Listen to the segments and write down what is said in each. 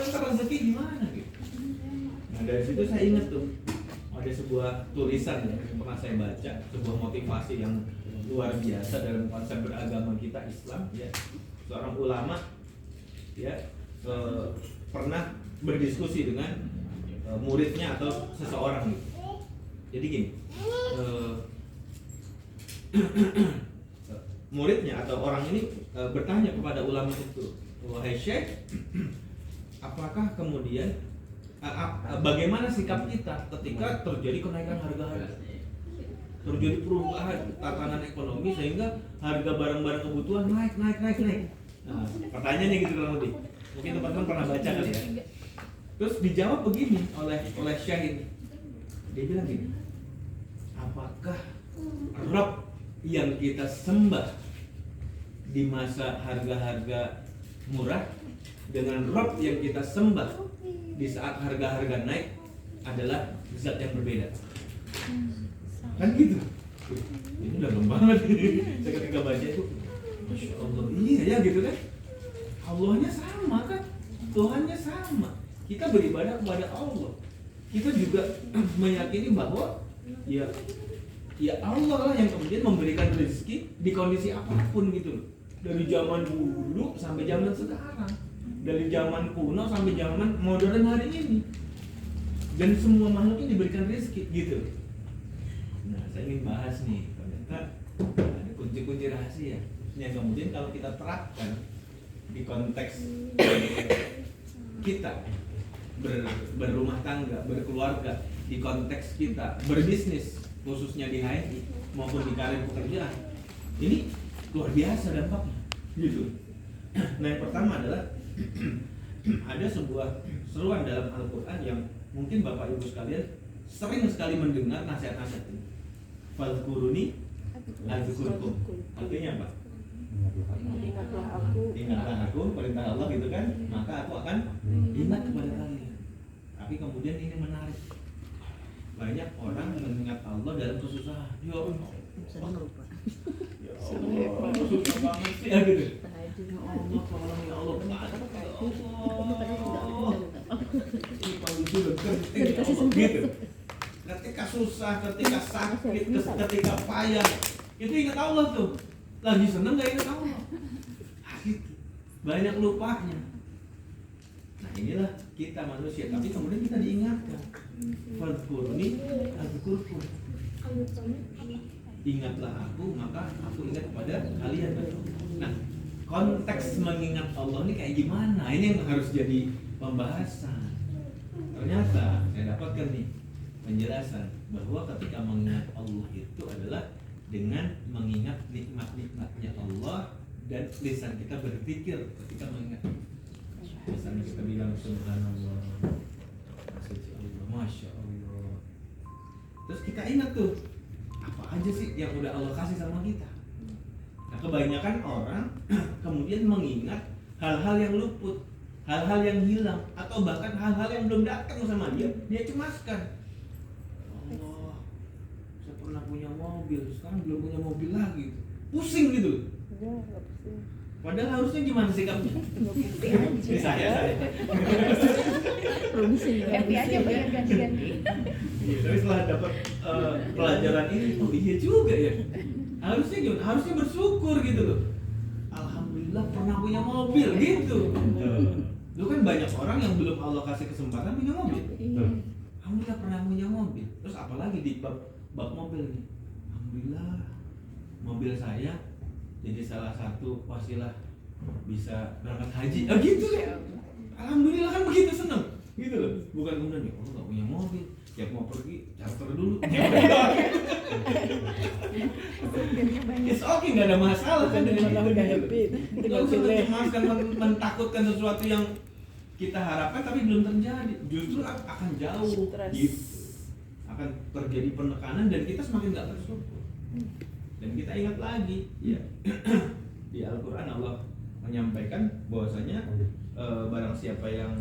ntar rezeki gimana gitu. Nah dari situ saya ingat tuh ada sebuah tulisan ya, yang pernah saya baca, sebuah motivasi yang luar biasa dalam konsep beragama kita Islam ya. Seorang ulama ya pernah berdiskusi dengan muridnya atau seseorang gitu. Jadi gini, muridnya atau orang ini bertanya kepada ulama itu, wahai Syekh, apakah kemudian bagaimana sikap kita ketika terjadi kenaikan harga-harga, terjadi perubahan tatanan ekonomi sehingga harga barang-barang kebutuhan naik. Nah, pertanyaannya gitu kurang lebih. Mungkin teman-teman pernah baca kali ya. Terus dijawab begini oleh Syekh ini. Dia bilang gini, apakah Rabb yang kita sembah di masa harga-harga murah dengan Rabb yang kita sembah di saat harga-harga naik adalah zat yang berbeda? Kan gitu. Ini udah banget. Saya ketika baca itu, Masya Allah, iya ya gitu kan. Allahnya sama kan, Tuhannya sama. Kita beribadah kepada Allah. Kita juga meyakini bahwa ya Allah lah yang kemudian memberikan rezeki di kondisi apapun gitu loh. Dari zaman dulu sampai zaman sekarang, dari zaman kuno sampai zaman modern hari ini. Dan semua makhluk ini diberikan rezeki gitu. Nah, saya ingin bahas nih, ternyata ada kunci-kunci rahasia yang kemudian kalau kita terapkan di konteks kita berumah tangga, berkeluarga, di konteks kita berbisnis, khususnya di HMI maupun di karir pekerjaan, ini luar biasa dampaknya gitu. Nah, yang pertama adalah ada sebuah seruan dalam Al-Quran yang mungkin Bapak Ibu sekalian sering sekali mendengar nasihat-nasihat ini. Fadhkuruni adzkurkum. Artinya apa? Ingatlah aku, perintah Allah gitu kan, maka aku akan ingat kepada kalian. Tapi kemudian ini menarik, banyak orang mengingat Allah dalam kesusahan. Ya Allah, susah banget sih ya gitu. Allah tolong ya Allah, ini panggung gitu. Ketika susah, ketika sakit, ketika payah, itu ingat Allah tuh. Lagi seneng gak ingat Allah. Gitu. Banyak lupanya. Nah inilah kita manusia, tapi kemudian kita diingatkan. Fadhkuruni adzkurkum. Ingatlah aku, maka aku ingat kepada kalian. Nah, konteks mengingat Allah ini kayak gimana? Ini yang harus jadi pembahasan. Ternyata saya dapatkan nih penjelasan bahwa ketika mengingat Allah itu adalah dengan mengingat nikmat-nikmatnya Allah dan lisan kita berpikir ketika mengingat. Misalnya kita bilang subhanallah, masya Allah. Terus kita ingat tuh apa aja sih yang udah Allah kasih sama kita. Nah, kebanyakan orang kemudian mengingat hal-hal yang luput, hal-hal yang hilang, atau bahkan hal-hal yang belum datang sama dia cemaskan. Allah, saya pernah punya mobil, sekarang belum punya mobil lagi. Pusing gitu. Ya, nggak pusing. Padahal harusnya gimana sikapnya? Ini saya. Happy aja bayar ganti-ganti. Iya, tapi setelah dapat pelajaran ini, oh iya juga ya. Harusnya gimana? Harusnya bersyukur gitu loh. Alhamdulillah pernah punya mobil gitu. Lu kan banyak orang yang belum Allah kasih kesempatan punya mobil. Alhamdulillah pernah punya mobil. Terus apalagi di bab mobil nih. Alhamdulillah mobil saya jadi salah satu wasilah bisa berangkat haji. Gitu ya. Alhamdulillah kan begitu, seneng gitu loh. Bukan kemudian ya Allah gak punya mobil, tiap mau pergi charter dulu. It's okay, gak ada masalah kan dengan itu. Gak usah mencemaskan, mentakutkan sesuatu yang kita harapkan tapi belum terjadi. Justru akan jauh gitu. Akan terjadi penekanan dan kita semakin gak bersyukur. Dan kita ingat lagi ya, di Al-Quran Allah menyampaikan bahwasanya barang siapa yang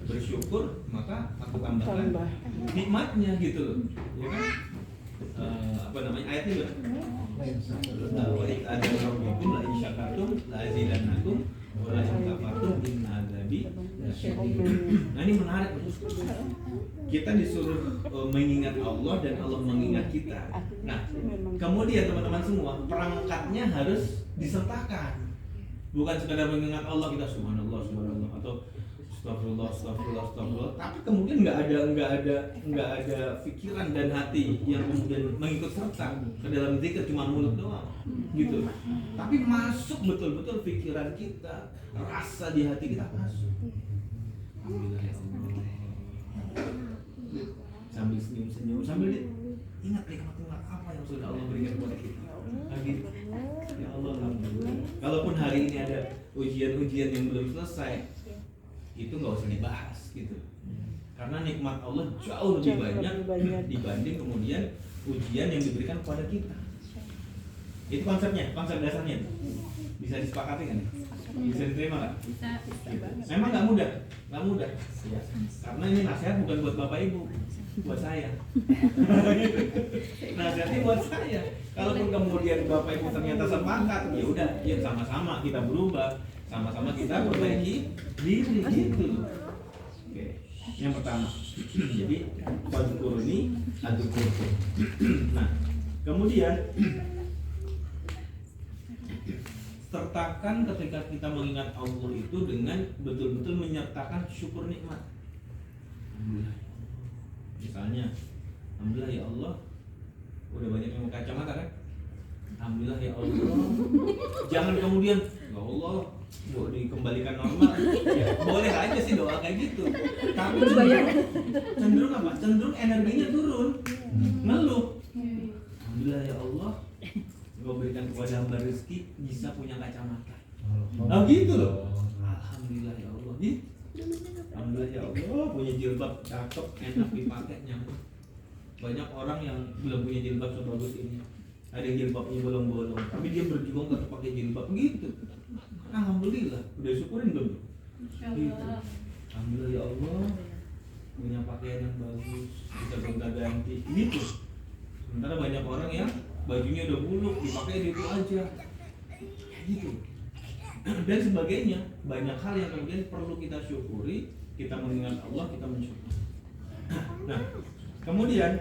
bersyukur maka aku tambahkan nikmatnya gitu loh, ya kan? Apa namanya ayatnya loh? Wa ada rabbikum la in syakartum la azidannakum Wala in kafartum inna adzabi lasyadid. Nah ini menarik. Kita disuruh mengingat Allah dan Allah mengingat kita. Nah, kemudian teman-teman semua, perangkatnya harus disertakan. Bukan sekadar mengingat Allah kita subhanallah subhanallah atau astagfirullah astagfirullah astagfirullah, tapi kemudian nggak ada pikiran dan hati yang kemudian mengikut serta ke dalam zikir, cuma mulut doang gitu. Tapi masuk betul-betul pikiran kita, rasa di hati kita masuk. Alhamdulillah ya Allah. Sambil senyum-senyum, sambil ingat nikmat-nikmat apa yang sudah Allah berikan kepada kita. Lagi ya Allah alhamdulillah. Kalaupun hari ini ada ujian-ujian yang belum selesai, itu nggak usah dibahas gitu, karena nikmat Allah jauh lebih banyak dibanding kemudian ujian yang diberikan kepada kita. Itu konsepnya, konsep dasarnya. Bisa disepakati kan? Bisa diterima nggak? Bisa. Memang nggak mudah ya. Karena ini nasihat bukan buat bapak ibu, buat saya. Nasihatnya buat saya. Kalaupun kemudian bapak ibu ternyata sepakat, ya udah, ya sama-sama kita berubah, sama-sama kita perbaiki diri gitu. Oke, yang pertama. Jadi fadhkuruni adzkurkum. Nah, kemudian sertakan ketika kita mengingat Allah itu dengan betul-betul menyertakan syukur nikmat. Alhamdulillah. Misalnya, alhamdulillah ya Allah, udah banyak yang pakai kacamata kan? Alhamdulillah ya Allah. Jangan kemudian ya Allah, mau dikembalikan normal. Ya, boleh aja sih doa kayak gitu. Tapi cenderung apa? Cenderung energinya turun, ngeluh. Alhamdulillah ya Allah, Engkau berikan kepada hamba rezeki bisa punya kacamata. Nah gitu loh. Alhamdulillah ya Allah. Gitu. Alhamdulillah ya Allah, punya jilbab cakep, enak dipakai, nyaman. Banyak orang yang belum punya jilbab sebagus ini. Ada yang jilbabnya bolong-bolong, tapi dia berjuang untuk pakai jilbab gitu. Alhamdulillah, udah syukurin belum? Gitu. Alhamdulillah ya Allah, punya pakaian yang bagus, bisa gonta-ganti gitu. Sementara banyak orang yang bajunya udah buluk, dipakai itu aja gitu. Dan sebagainya. Banyak hal yang kemudian perlu kita syukuri. Kita mengingat Allah, kita mensyukuri. Nah, kemudian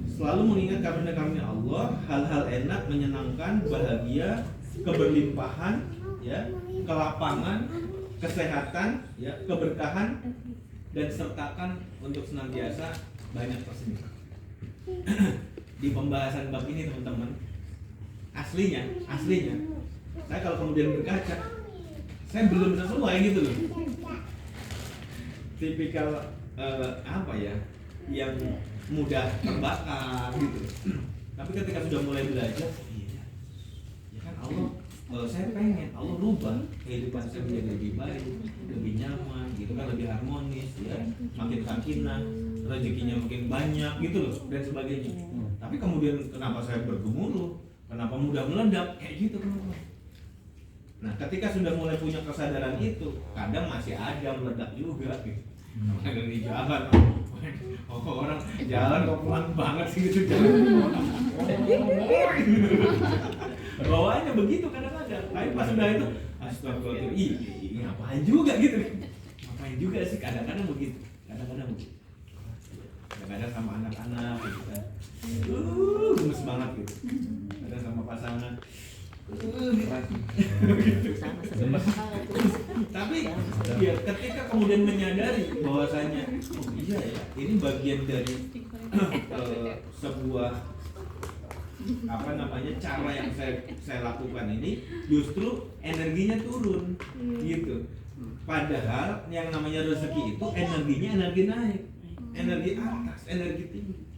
selalu mengingat karunia-karunia Allah, hal-hal enak, menyenangkan, bahagia, keberlimpahan, ya, kelapangan, kesehatan, ya, keberkahan, dan sertakan untuk senantiasa banyak tersenyum. Di pembahasan bab ini teman-teman, aslinya saya kalau kemudian berkaca, saya belum sesuai gitu loh. Tipikal apa ya, yang mudah terbakar gitu. Tapi ketika sudah mulai belajar, iya, ya kan Allah, saya pengen Allah rubah kehidupan saya menjadi lebih baik, lebih nyaman, gitu kan, lebih harmonis, ya, makin sakinah, rezekinya makin banyak gitu loh, dan sebagainya. Tapi kemudian kenapa saya bergemuruh, kenapa mudah meledak, kayak gitu teman-teman. Nah, ketika sudah mulai punya kesadaran itu, kadang masih ada meledak juga gitu. Ada di jalan, orang jalan kok pelan banget sih gitu jalan. Bawaannya begitu kadang-kadang. Tapi pas sudah itu, astagfirullah, ini ngapain juga gitu. Ngapain juga sih, kadang-kadang begitu. Kadang-kadang sama anak-anak gitu kan. Gemes banget gitu. Kadang sama pasangan. Tapi ya ketika kemudian menyadari bahwasanya oh iya ya, ini bagian dari sebuah apa namanya cara yang saya lakukan ini, justru energinya turun gitu. Padahal yang namanya rezeki itu energinya energi naik, energi atas, energi tinggi.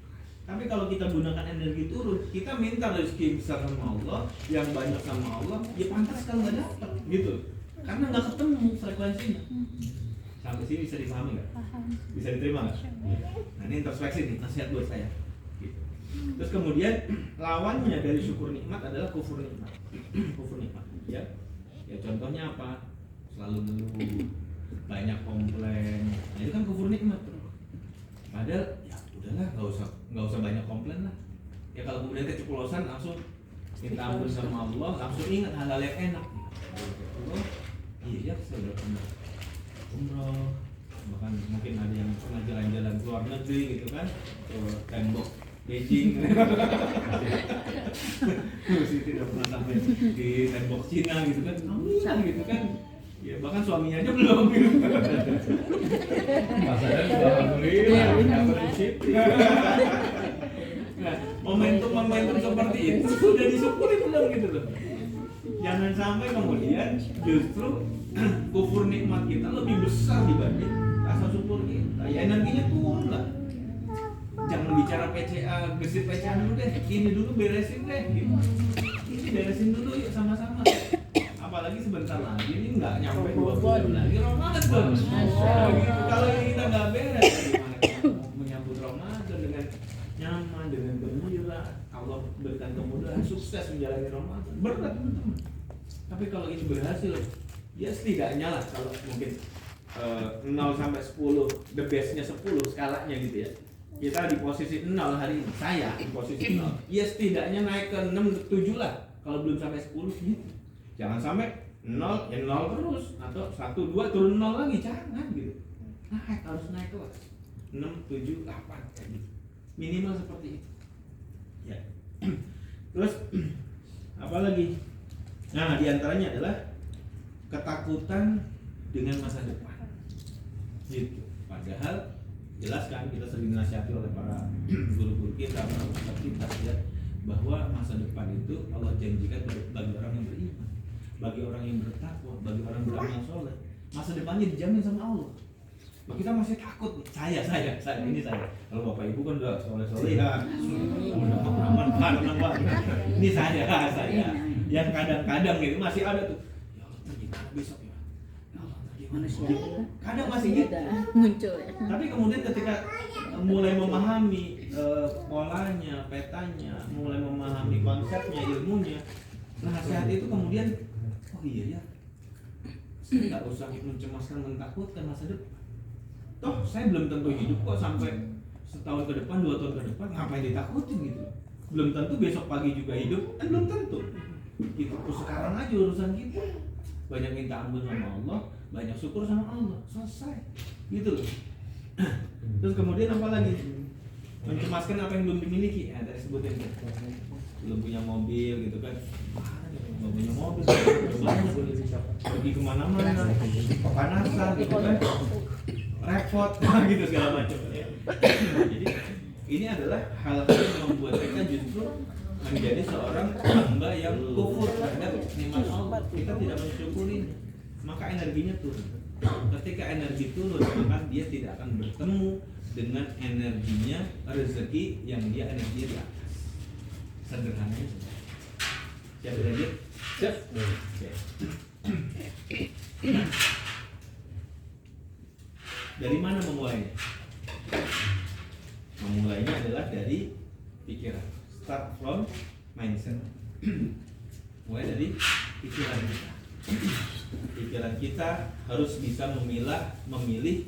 Tapi kalau kita gunakan energi turun, kita minta rezeki besar sama Allah, yang banyak sama Allah, ya pantas kalau nggak dapat, gitu. Karena nggak ketemu frekuensinya. Sampai sini bisa dipahami nggak? Bisa diterima nggak? Nah ini introspeksi nih, nasihat buat saya. Gitu. Terus kemudian lawannya dari syukur nikmat adalah kufur nikmat. Kufur nikmat, ya. Ya contohnya apa? Selalu ngeluh, banyak komplain. Nah itu kan kufur nikmat. Padahal ya udahlah, nggak usah banyak komplain lah. Ya kalau kemudian keceplosan langsung minta ampun sama Allah, langsung ingat hal-hal yang enak. Allah umroh, bahkan mungkin ada yang pernah jalan-jalan ke luar negeri gitu kan, ke tembok Beijing. Terus tidak pernah sampai di tembok Cina gitu kan, gitu kan. Ya bahkan suaminya aja belum gitu. Masalahnya alhamdulillah dapat rezeki. Nah, momentum seperti itu sudah disyukuri belum gitu loh. Jangan sampai kemudian justru kufur nikmat kita lebih besar dibanding rasa syukur kita. Ya energinya turun lah. Jangan bicara PCA, gesit PCA dulu deh. Ini dulu beresin deh gitu. Ini beresin dulu yuk sama-sama. Apalagi sebentar lagi ini nggak nyampe 2 bulan lagi Ramadan bro. Gitu. Kalau kita nggak beres, gimana kita mau menyambut Ramadan dengan nyaman, dengan gembira, Allah berikan kemudahan, sukses menjalani Ramadan. Berat teman-teman. Tapi kalau ini berhasil, ya setidaknya lah kalau mungkin 0 sampai 10, the bestnya 10 skalanya gitu ya. Kita di posisi 0 hari ini, saya di posisi 0. Ya setidaknya naik ke 6, 7 lah. Kalau belum sampai 10 gitu. Jangan sampai 0, ya 0 terus, atau 1, 2 turun 0 lagi, jangan gitu. Harus naik kelas 6, 7, 8 kayak gitu. Minimal seperti itu. Ya. Terus apa lagi? Nah, diantaranya adalah ketakutan dengan masa depan. Gitu. Padahal jelas kan kita sering dinasihati oleh para guru-guru kita, para ustaz kita ya, bahwa masa depan itu Allah janjikan bagi orang yang beriman, bagi orang yang bertakwa, bagi orang beramal soleh. Masa depannya dijamin sama Allah. Nah, kita masih takut. Saya. Ini saya. Kalau bapak ibu kan udah soleh ya, udah aman. Ini saya. Yang kadang-kadang gitu masih ada tuh. Ya Allah, gimana besok ya? Ya Allah, gimana sih? Kadang masih gitu. Muncul ya. Tapi kemudian ketika mulai memahami polanya, petanya, mulai memahami konsepnya, ilmunya, nasihat itu kemudian, oh iya ya, saya nggak usah mencemaskan, mentakutkan masa depan. Toh saya belum tentu hidup kok sampai setahun ke depan, 2 tahun ke depan, ngapain ditakutin gitu? Belum tentu besok pagi juga hidup, kan belum tentu. Gitu. Sekarang aja urusan kita, banyak minta ampun sama Allah, banyak syukur sama Allah, selesai. Gitu loh. Terus kemudian apa lagi? Mencemaskan apa yang belum dimiliki. Ya, tadi sebutin belum punya mobil gitu kan. Belum punya mobil, pergi kemana-mana, kepanasan gitu kan, repot gitu segala macam. Jadi ini adalah hal-hal yang membuat kita justru menjadi seorang hamba yang kufur terhadap nikmat Allah. Kita tidak mensyukurinya, maka energinya turun. Ketika energi turun, maka dia tidak akan bertemu dengan energinya rezeki yang dia energi di atas. Sederhananya. Siap lagi? Siap. Oke. Dari mana memulainya? Memulainya adalah dari pikiran. Start from mindset. Mulai dari pikiran kita. Pikiran kita harus bisa memilih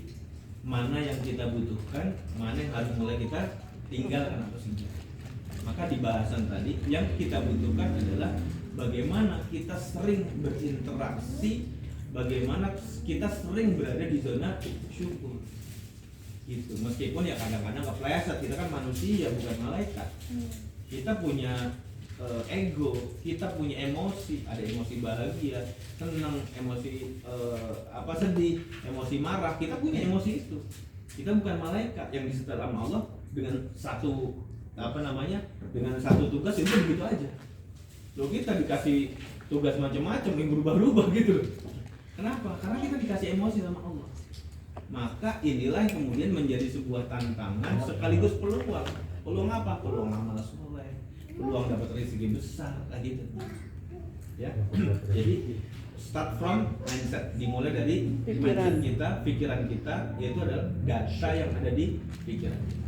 mana yang kita butuhkan, mana yang harus mulai kita tinggalkan atau singkirkan. Maka di bahasan tadi yang kita butuhkan adalah bagaimana kita sering berinteraksi, bagaimana kita sering berada di zona syukur. Gitu. Meskipun ya kadang-kadang kepleset, kita kan manusia bukan malaikat. Kita punya ego, kita punya emosi, ada emosi bahagia, senang, emosi sedih, emosi marah, kita punya emosi itu. Kita bukan malaikat yang disetel sama Allah dengan satu dengan satu tugas itu begitu aja. Loh, kita dikasih tugas macam-macam yang berubah-ubah gitu loh. Kenapa? Karena kita dikasih emosi sama Allah. Maka inilah yang kemudian menjadi sebuah tantangan sekaligus peluang. Peluang apa? Peluang amal soleh, peluang dapat rezeki besar, kayak gitu. Ya. Jadi start from mindset, dimulai dari mindset kita, pikiran kita, yaitu adalah data yang ada di pikiran kita.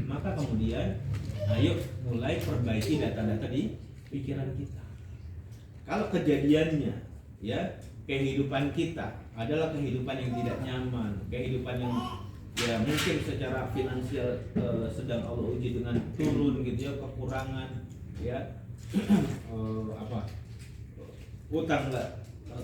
Maka kemudian ayo mulai perbaiki data-data di pikiran kita. Kalau kejadiannya ya kehidupan kita adalah kehidupan yang tidak nyaman, kehidupan yang ya mungkin secara finansial sedang Allah uji dengan turun gitu ya, kekurangan ya utang nggak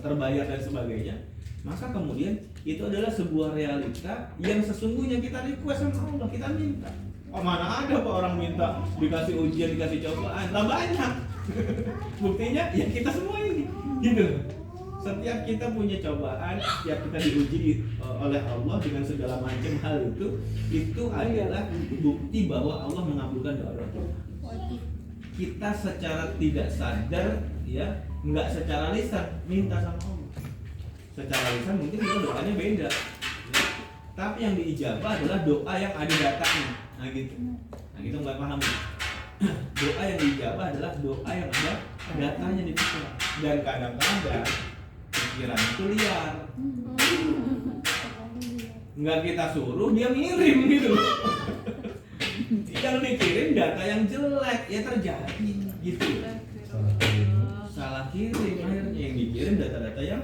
terbayar dan sebagainya, Maka kemudian itu adalah sebuah realita yang sesungguhnya kita request sama Allah, kita minta. Oh, mana ada Pak orang minta dikasih ujian, dikasih cobaan, lah banyak. Buktinya ya kita semua ini, gitu. Setiap kita punya cobaan, setiap kita diuji oleh Allah dengan segala macam hal itu adalah bukti bahwa Allah mengabulkan doa kita. Kita secara tidak sadar, ya, nggak secara lisan minta sama Allah. Secara lisan mungkin kita doanya beda, ya. Tapi yang diijabah adalah doa yang ada datanya. Nah gitu. Nah kita nggak paham. Doa yang diijabah adalah doa yang ada datanya di pikiran. Dan kadang-kadang pikiran itu liar. Nggak kita suruh, dia ngirim gitu. Yang dikirim data yang jelek, ya terjadi gitu. Salah kirim akhirnya, yang dikirim data-data yang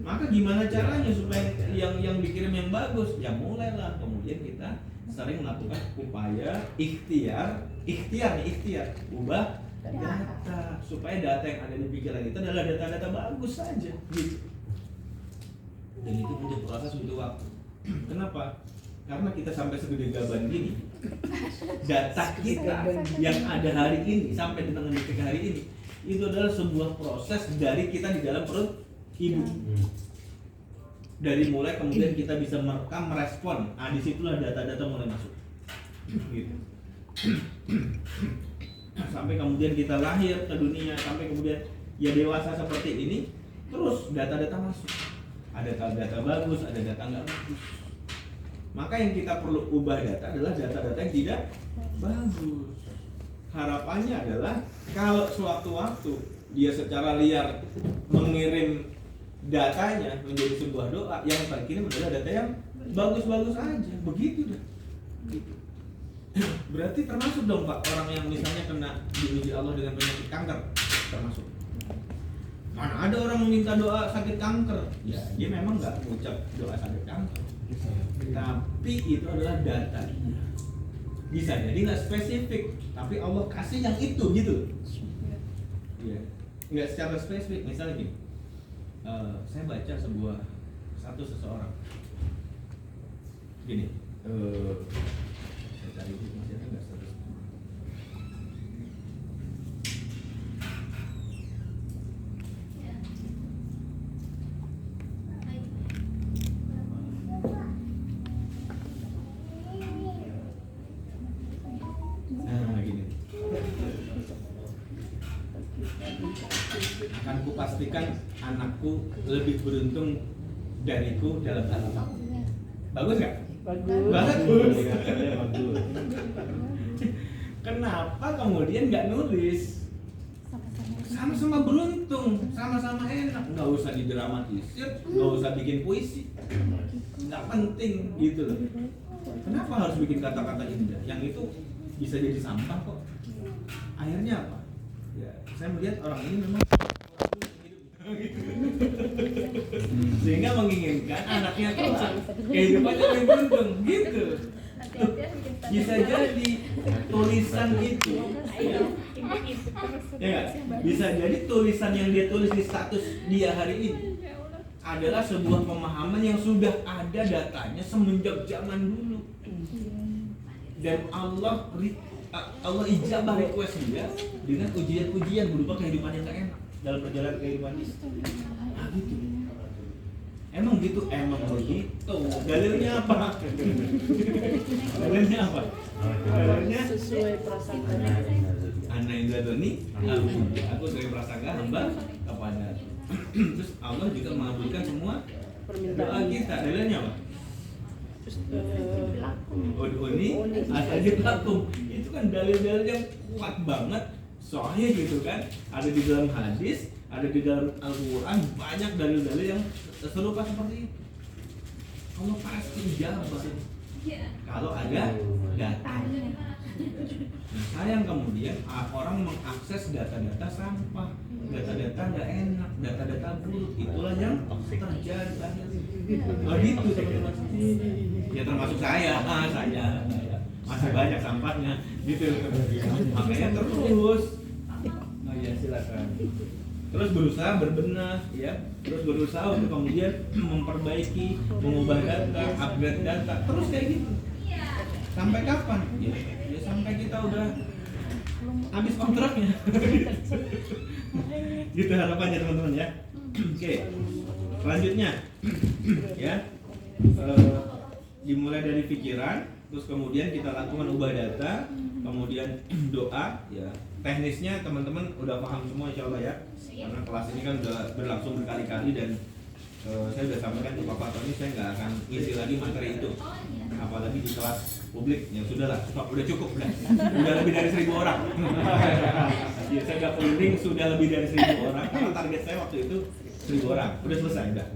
maka gimana caranya supaya yang dikirim yang bagus? Ya mulailah kemudian kita sering melakukan upaya ikhtiar, ubah data supaya data yang ada di pikiran itu adalah data-data bagus saja gitu. Dan itu butuh proses, butuh waktu. Kenapa? Karena kita sampai segede gaban gini, data kita yang ada hari ini sampai di tangan detik hari ini itu adalah sebuah proses dari kita di dalam perut ibu. Dari mulai kemudian kita bisa merekam, merespon, disitulah data-data mulai masuk gitu. Sampai kemudian kita lahir ke dunia, sampai kemudian ya dewasa seperti ini, terus data-data masuk. Ada data bagus, ada data nggak bagus. Maka yang kita perlu ubah data adalah data-data yang tidak bagus. Harapannya adalah kalau sewaktu-waktu dia secara liar mengirim datanya menjadi sebuah doa, yang terkirim adalah data yang bagus-bagus aja, begitu dah. Gitu. Berarti termasuk dong Pak orang yang misalnya kena diuji Allah dengan penyakit kanker, termasuk. Mana ada orang meminta doa sakit kanker? Ya dia memang nggak mengucap doa sakit kanker, tapi itu adalah data. Bisa jadi nggak spesifik, tapi Allah kasih yang itu gitu. Iya, nggak secara spesifik. Misalnya gini, saya baca satu seseorang gini, saya cari di masih ada nggak status. Nah gini, akan kupastikan anakku lebih beruntung dariku dalam hal apa? Bagus nggak? Bagus. Kenapa kemudian nggak nulis? Sama-sama beruntung, sama-sama enak. Nggak usah didramatisir, nggak usah bikin puisi. Nggak penting gitu loh. Kenapa harus bikin kata-kata indah? Yang itu bisa jadi sampah kok. Akhirnya apa? Ya, saya melihat orang ini memang sehingga menginginkan anaknya kelak kehidupannya lebih beruntung gitu. Bisa jadi tulisan itu ya gak? Bisa jadi tulisan yang dia tulis di status dia hari ini adalah sebuah pemahaman yang sudah ada datanya semenjak zaman dulu, dan Allah ijabah request dia dengan ujian-ujian berupa kehidupan yang tak enak dalam perjalanan kehidupan ini. Nah gitu. Emang gitu, emang begitu. Dalilnya apa? Dalilnya apa? Dalilnya sesuai prasangka. Ana indadoni, aku sebagai prasangka hamba kepada. Terus Allah juga mengabulkan semua doa kita. Dalilnya apa? Udhuni astajib lakum. Itu kan dalil-dalil yang kuat banget, soalnya gitu kan. Ada di dalam hadis, ada di dalam Al-Quran, banyak dalil-dalil yang serupa seperti itu. Allah pasti jawab kalau ada data. Nah, sayang kemudian orang mengakses data-data sampah, data-data nggak enak, data-data buruk. Itulah yang terjadi akhirnya. Oh gitu teman-teman. Ya termasuk saya masih banyak sampahnya gitu. Makanya terus. Oh ya silakan. terus berusaha berbenah, ya, terus berusaha untuk kemudian memperbaiki, mengubah data, upgrade data, terus kayak gitu. Sampai kapan? Ya, sampai kita udah habis kontraknya. Gitu harapannya teman-teman ya. Oke, selanjutnya ya, dimulai dari pikiran, terus kemudian kita lakukan ubah data, kemudian doa, ya. Teknisnya teman-teman udah paham semua insya Allah ya, karena kelas ini kan udah berlangsung berkali-kali dan saya udah sampaikan ke Bapak Tony, saya nggak akan isi lagi materi itu, apalagi di kelas publik. Ya sudahlah, udah cukup, udah lebih dari 1.000 orang. Ya, saya nggak penting sudah lebih dari 1.000 orang, karena target saya waktu itu 1.000 orang, udah selesai, udah.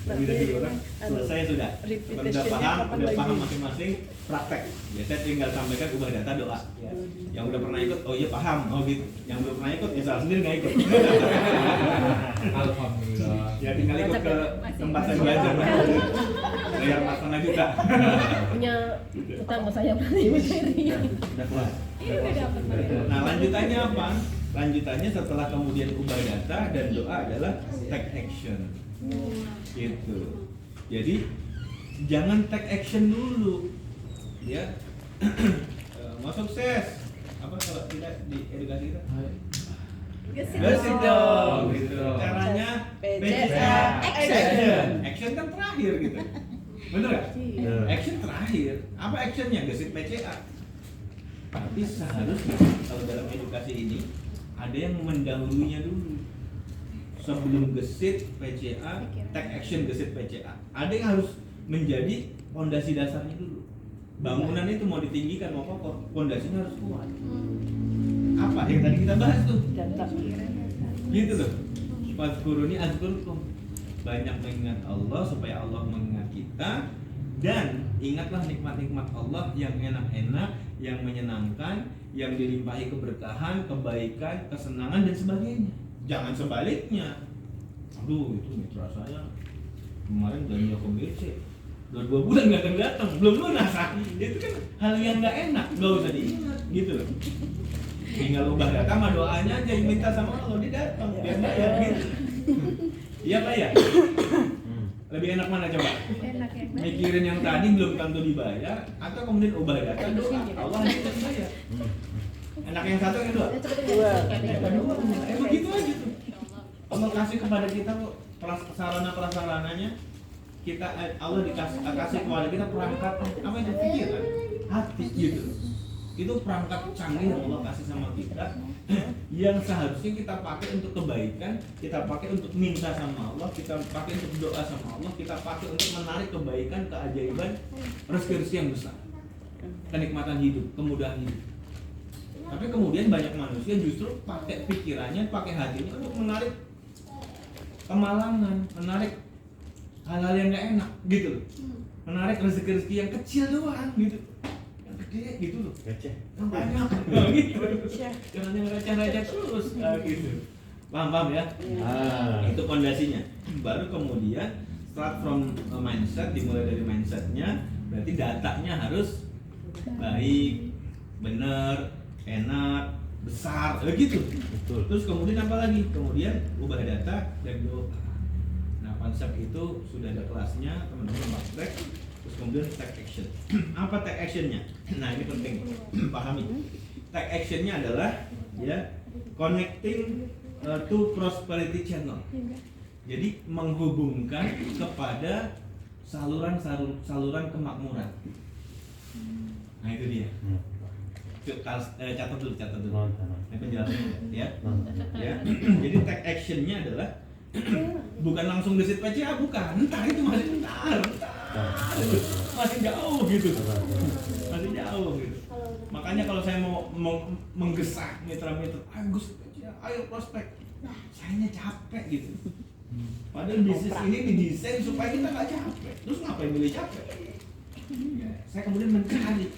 Lebih dari 1.000 orang, selesai sudah. Udah paham masing-masing, praktek. Ya saya tinggal sampaikan ubah data doa. Ya. Yang udah pernah ikut, oh iya paham, oh gitu. Yang belum pernah ikut, ya salah sendiri nggak ikut. Alhamdulillah. Ya tinggal ikut ke tempat saya belajar. Bayar 4,5 juta. Punya utang sama saya berarti materi. Udah keluar. Nah lanjutannya apa? Lanjutannya setelah kemudian ubah data dan doa adalah take action. Gitu. Jadi jangan take action dulu. Ya. Mau sukses. Apa kalau tidak di edukasi kita? Gesit dong. Gitu. Caranya PCA action. Action kan terakhir gitu. Bener gak? Action terakhir. Apa actionnya? Gesit PCA. Tapi seharusnya kalau dalam edukasi ini ada yang mendahulunya dulu. Sebelum gesit PCA, take action gesit PCA. Ada yang harus menjadi fondasi dasarnya dulu. Bangunan itu mau ditinggikan mau kokoh, fondasinya harus kuat. Apa yang tadi kita bahas tuh? Gitu loh. Fadhkuruni azkurkum. Banyak mengingat Allah supaya Allah mengingat kita, dan ingatlah nikmat-nikmat Allah yang enak-enak, yang menyenangkan, yang dilimpahi keberkahan, kebaikan, kesenangan dan sebagainya. Jangan sebaliknya. Aduh, itu mitra saya kemarin janji ke BC, udah 2 bulan nggak datang, belum lunas. Itu kan hal yang nggak enak, nggak usah diingat, gitu loh. Tinggal ubah data sama doanya aja, yang minta sama Allah, dia datang, biar bayar gitu. Iya Pak ya? Lebih enak mana coba? Enak ya. Mikirin yang tadi belum tentu dibayar, atau kemudian ubah data doa, Allah yang bayar. Enak yang satu, yang kedua? Kedua. Begitu aja tuh. Allah kasih kepada kita kok sarana-prasarananya. Kita Allah kasih kepada kita perangkat apa itu pikiran, hati gitu. Itu perangkat canggih yang Allah kasih sama kita, yang seharusnya kita pakai untuk kebaikan, kita pakai untuk minta sama Allah, kita pakai untuk doa sama Allah, kita pakai untuk menarik kebaikan, keajaiban, rezeki yang besar, kenikmatan hidup, kemudahan hidup. Tapi kemudian banyak manusia justru pakai pikirannya, pakai hatinya untuk menarik kemalangan, menarik hal-hal yang gak enak gitu loh, menarik rezeki-rezeki yang kecil doang gitu, yang gede gitu loh, yang banyak gitu, jangan yang receh-receh terus gitu, paham ya? Itu fondasinya. Baru kemudian start from mindset, dimulai dari mindsetnya, berarti datanya harus baik, benar, enak, besar, gitu. Betul. Terus kemudian apa lagi? Kemudian ubah data dan doa. Nah konsep itu sudah ada kelasnya, teman-teman praktek. Terus kemudian take action. Apa take actionnya? Nah ini penting pahami. Take actionnya adalah ya connecting to prosperity channel. Jadi menghubungkan kepada saluran kemakmuran. Nah itu dia. Catat dulu. Ini penjelasannya ya. Ya. Jadi take actionnya adalah bukan langsung gesit PCA, bukan. Entar itu masih masih jauh gitu. Masih jauh gitu. Makanya kalau saya mau menggesak mitra-mitra, Agus PCA, ayo prospek. Sayanya capek gitu. Padahal bisnis ini didesain supaya kita nggak capek. Terus ngapain milih capek? Ya, saya kemudian mencari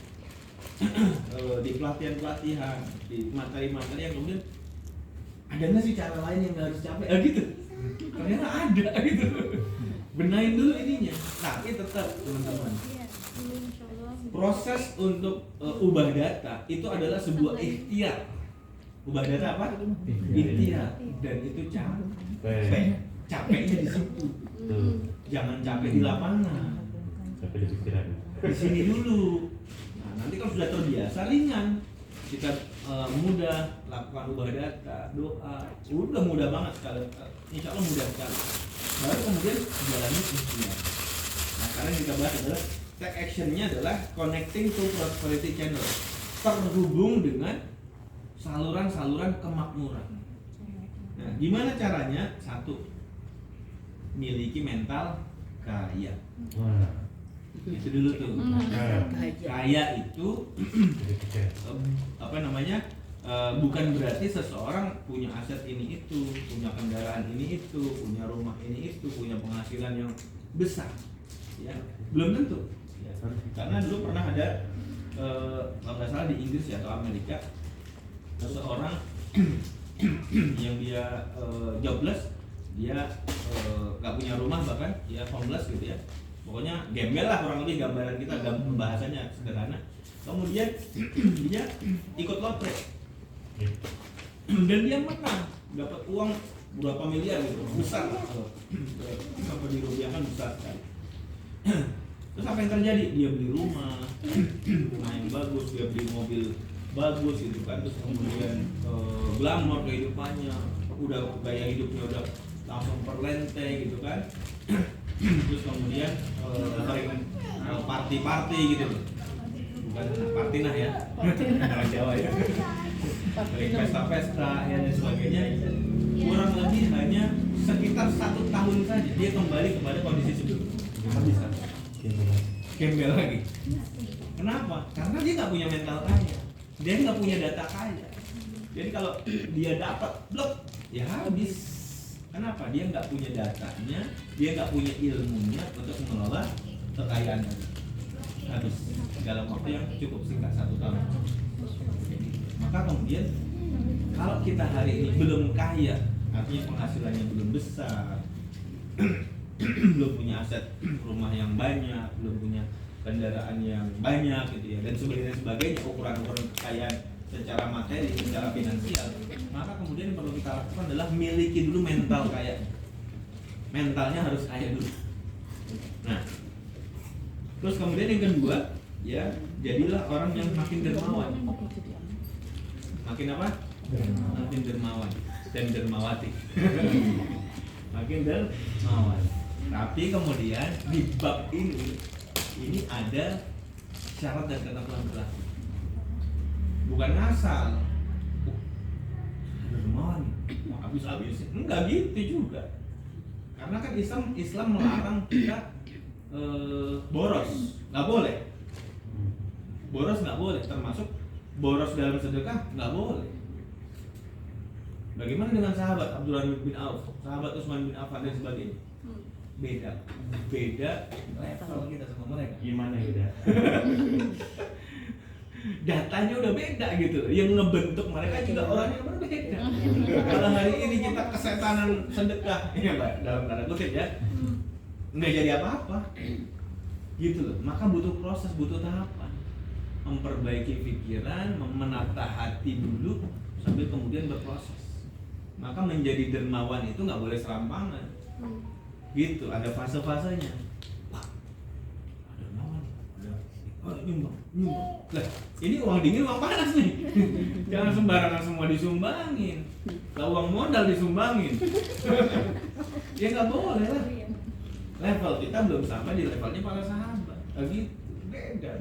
di pelatihan-pelatihan, di materi-materi yang kemudian ada nggak sih cara lain yang nggak harus capek? Gitu. Ternyata ada gitu. Benahin dulu ininya. Tapi tetap teman-teman, proses untuk ubah data itu adalah sebuah ikhtiar. Ubah data apa? Ikhtiar. Dan itu capek. Capeknya di situ. Jangan capek di lapangan. Capek di pikiran. Di sini dulu. Nah, nanti kalau sudah terbiasa ringan. Kita mudah lakukan ubah data, doa, udah mudah banget sekali. Insya Allah mudah sekali. Baru kemudian jalani ikhtiar. Nah, sekarang yang kita bahas adalah take actionnya adalah connecting to prosperity channel, terhubung dengan saluran-saluran kemakmuran. Nah, gimana caranya? Satu, miliki mental kaya. Wah. Itu dulu tuh. Kaya itu apa namanya? Bukan berarti seseorang punya aset ini itu, punya kendaraan ini itu, punya rumah ini itu, punya penghasilan yang besar. Ya, belum tentu. Ya, karena dulu pernah ada kalau nggak salah di Inggris ya atau Amerika, seseorang yang dia jobless, dia nggak punya rumah, bahkan dia homeless gitu ya. Pokoknya gembel lah kurang lebih gambaran kita, bahasanya sederhana. Kemudian dia ikut lotre dan dia menang, dapat uang berapa miliar gitu, besar lah kalau dirupiahkan besar sekali. Terus apa yang terjadi? Dia beli rumah yang bagus, dia beli mobil bagus gitu kan, terus kemudian glamor kehidupannya, udah gaya hidupnya udah langsung perlente gitu kan. Terus kemudian sering party gitu, bukan party nah ya, orang Jawa ya, sering pesta-pesta ya dan sebagainya. Kurang lebih hanya sekitar 1 tahun saja dia kembali kepada kondisi sebelumnya. Habis kan? Gembel lagi. Kenapa? Karena dia nggak punya mental kaya, dia nggak punya data kaya. Jadi kalau dia dapat blok, ya habis. Kenapa? Dia nggak punya datanya, dia nggak punya ilmunya untuk mengelola kekayaannya. Habis dalam waktu yang cukup singkat, 1 tahun. Maka kemudian kalau kita hari ini belum kaya, artinya penghasilannya belum besar, belum punya aset rumah yang banyak, belum punya kendaraan yang banyak gitu ya, dan sebagainya, ukuran-ukuran kekayaan secara materi, secara finansial, maka kemudian yang perlu kita lakukan adalah miliki dulu mental kaya. Mentalnya harus kaya dulu. Nah, terus kemudian yang kedua, ya jadilah orang yang makin dermawan. Makin apa? Makin dermawan dan dermawati. Makin dermawan. Tapi kemudian di bab ini ada syarat dan ketentuan berlaku. Bukan ngasal, dermawan, mau habis-habisin, enggak gitu juga. Karena kan Islam melarang kita boros, nggak boleh. Boros nggak boleh, termasuk boros dalam sedekah nggak boleh. Bagaimana dengan sahabat Abdurrahman bin Auf, sahabat Utsman bin Affan dan sebagainya? Beda level kita sama mereka. Gimana beda? Datanya udah beda gitu, yang ngebentuk mereka juga orangnya berbeda. Kalau hari ini kita kesetanan sedekah, ini Mbak, dalam tanda kutip ya, nggak jadi apa-apa, gitu loh. Maka butuh proses, butuh tahapan, memperbaiki pikiran, menata hati dulu, sambil kemudian berproses. Maka menjadi dermawan itu nggak boleh serampangan, gitu. Ada fase-fasenya. Nyumbang. Lah, ini uang dingin, uang panas nih. Jangan sembarangan semua disumbangin. Lah uang modal disumbangin. Ya nggak boleh lah. Level kita belum sampai di levelnya para sahabat. Lagi beda.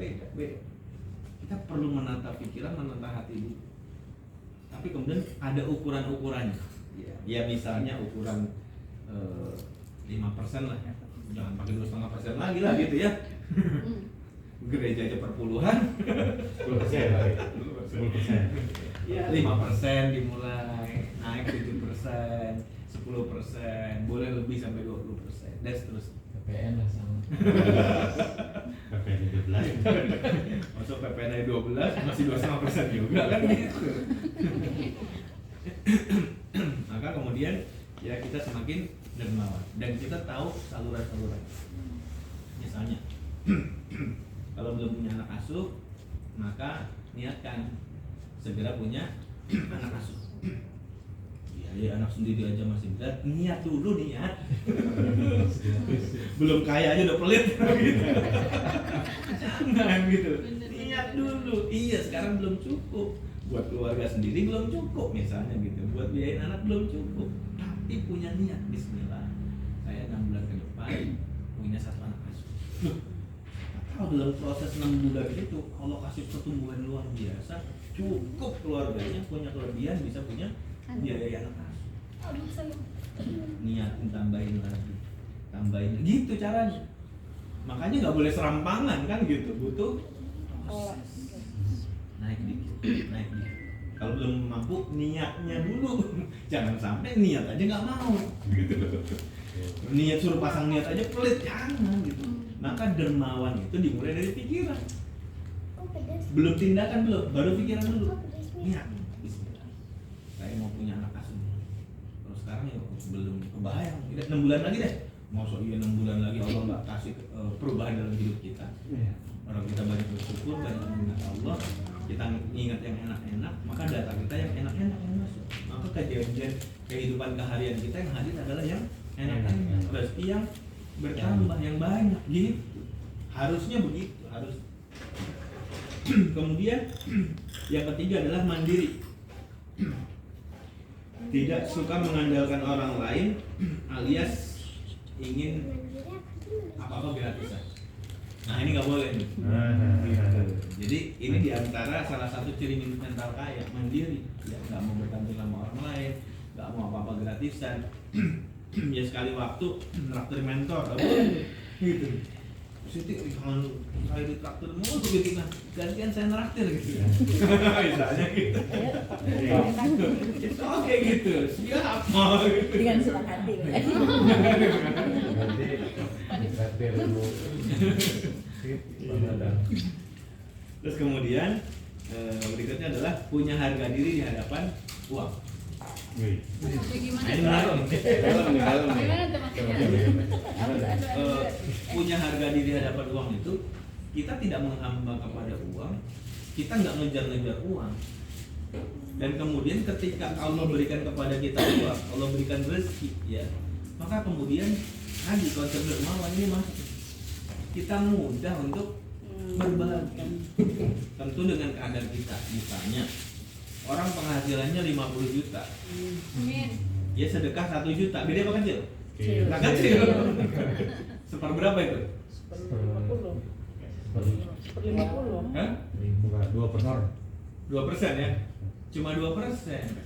Kita perlu menata pikiran, menata hati dulu. Tapi kemudian ada ukuran-ukurannya. Ya misalnya ukuran 5% lah. Jangan pakai 2,5% lagi lah gitu ya. Gereja aja perpuluhan, 10%. ya 5% dimulai, naik 7%, 10%, boleh lebih sampai 20%, dan seterusnya. PPN lah sama. PPN 12. Masuk PPN 12 masih 2,5% juga kan gitu. Maka kemudian ya kita semakin dermawan dan kita tahu saluran-saluran. Misalnya kalau belum punya anak asuh, maka niatkan segera punya anak asuh. Ya anak sendiri aja masih berat, niat dulu niat. Belum kaya aja udah pelit gitu. Jangan gitu. Niat dulu. Iya, sekarang belum cukup. Buat keluarga sendiri belum cukup misalnya gitu. Buat biayain anak belum cukup. Tapi punya niat, bismillah. Saya 6 bulan ke depan punya 1 anak asuh. Kalau dalam proses 6 bulan itu Allah kasih pertumbuhan luar biasa, cukup keluarganya punya kelebihan, bisa punya biaya anak asuh. Niatin tambahin lagi, tambahin gitu caranya. Makanya nggak boleh serampangan kan gitu, butuh proses. Naik dikit. Kalau belum mampu niatnya dulu, jangan sampai niat aja nggak mau gitu. Niat suruh pasang niat aja pelit, jangan gitu. Maka dermawan itu dimulai dari pikiran. Belum tindakan belum, baru pikiran dulu. Niat. Bismillah. Saya mau punya anak asuh. Terus sekarang ya belum kebayang. Tidak 6 bulan lagi deh. Masa iya 6 bulan lagi Allah nggak kasih perubahan dalam hidup kita. Orang kita banyak bersyukur, banyak mengingat Allah, kita ingat yang enak-enak, maka data kita yang enak-enak yang masuk. Maka kejadian kehidupan keharian kita yang hadir adalah yang enak-enak, rezeki yang bertambah, yang banyak gitu. Harusnya begitu, harus. Kemudian yang ketiga adalah mandiri. Tidak suka mengandalkan orang lain, alias ingin apa-apa gratisan. Nah ini nggak boleh nih. Gitu. Jadi ini diantara salah satu ciri mental kaya, mandiri. Ya nggak mau bergantung sama orang lain, nggak mau apa-apa gratisan. Ya sekali waktu traktir mentor, nggak boleh. Gitu. Siti jangan saya ditraktir mau begitu kan, gantian saya traktir gitu. Misalnya gitu. Oke gitu, siap mau. Dengan senang hati. Terus kemudian berikutnya adalah punya harga diri di hadapan uang. Gimana tuh maksudnya? Punya harga diri di hadapan uang itu kita tidak menghamba kepada uang, kita nggak ngejar-ngejar uang. Dan kemudian ketika Allah berikan kepada kita uang, Allah berikan rezeki, ya, maka kemudian tadi konsep dermawan ini masuk. Kita mudah untuk berbagi, tentu dengan keadaan kita. Misalnya orang penghasilannya 50 juta, ya sedekah 1 juta, beda apa kecil? Nah, kecil. Seperberapa itu? 50. Hah? 2% ya? Cuma 2%,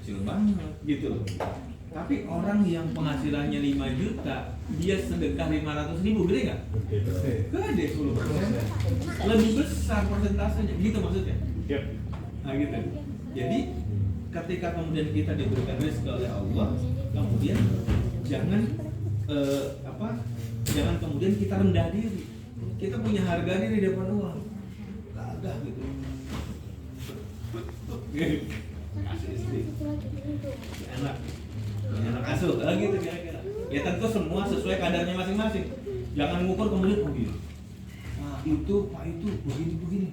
kecil banget gitu loh. Tapi orang yang penghasilannya 5 juta, dia sedekah 500.000, gede nggak? Gede, 10%. Lebih besar persentasenya, gitu maksudnya? Nah gitu. Jadi ketika kemudian kita diberikan rezeki oleh Allah, kemudian jangan jangan kemudian kita rendah diri. Kita punya harga diri di depan uang. Kagak gitu. Kasih istri. Enak. Punya anak asuh, gitu kira-kira. Ya tentu semua sesuai kadarnya masing-masing. Jangan ngukur kemudian gitu. Nah, itu Pak itu begini.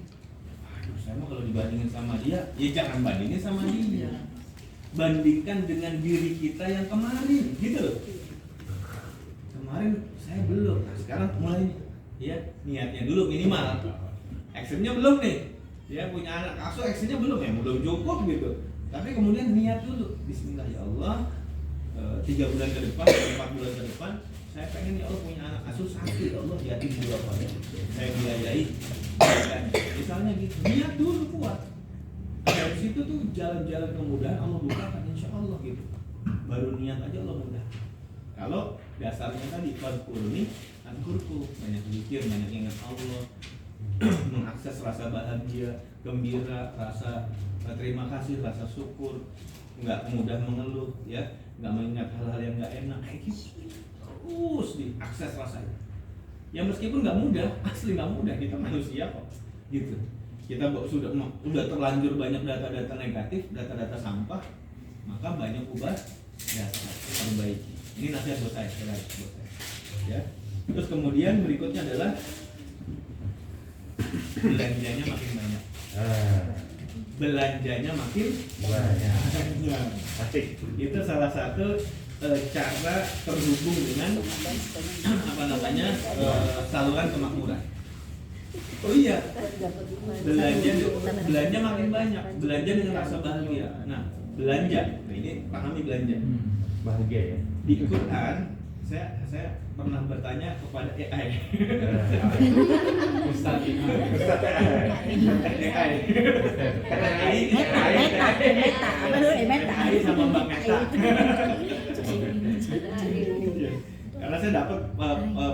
Aduh, saya mah kalau dibandingin sama dia, ya jangan bandingin sama dia. Bandingkan dengan diri kita yang kemarin, gitu loh. Kemarin saya belum, nah sekarang mulai ya niatnya dulu minimal. Actionnya belum nih. Ya punya anak asuh actionnya belum ya, belum cukup gitu. Tapi kemudian niat dulu. Bismillah ya Allah. 3 bulan ke depan, 4 bulan ke depan, saya pengen ya Allah punya anak asuh 1 ya Allah, yatim dulu apa ya. Saya biayai. Misalnya gitu, niat dulu kuat. Dari situ tuh jalan-jalan kemudahan Allah bukakan insya Allah gitu. Baru niat aja Allah mudah. Kalau dasarnya tadi fadkuruni ankurku, banyak zikir, banyak ingat Allah, mengakses rasa bahagia, gembira, rasa terima kasih, rasa syukur, nggak mudah mengeluh, ya, nggak mengingat hal-hal yang nggak enak, kayak gitu. Terus diakses rasanya. Ya meskipun nggak mudah, asli nggak mudah, kita manusia kok, gitu. Kita sudah terlanjur banyak data-data negatif, data-data sampah, maka banyak ubah data, perbaiki. Ini nasihat buat saya, ya. Terus kemudian berikutnya adalah belanjanya makin banyak. belanjanya makin banyak. Asik. Itu salah satu cara terhubung dengan apa namanya saluran kemakmuran. Oh iya, belanja makin banyak, belanja dengan rasa bahagia. Nah, belanja, nah ini pahami belanja. Bahagia ya. Di Quran, saya pernah bertanya kepada AI. Ustaz AI. Meta, apa dulu Meta? AI sama Mbak Meta. Karena saya dapat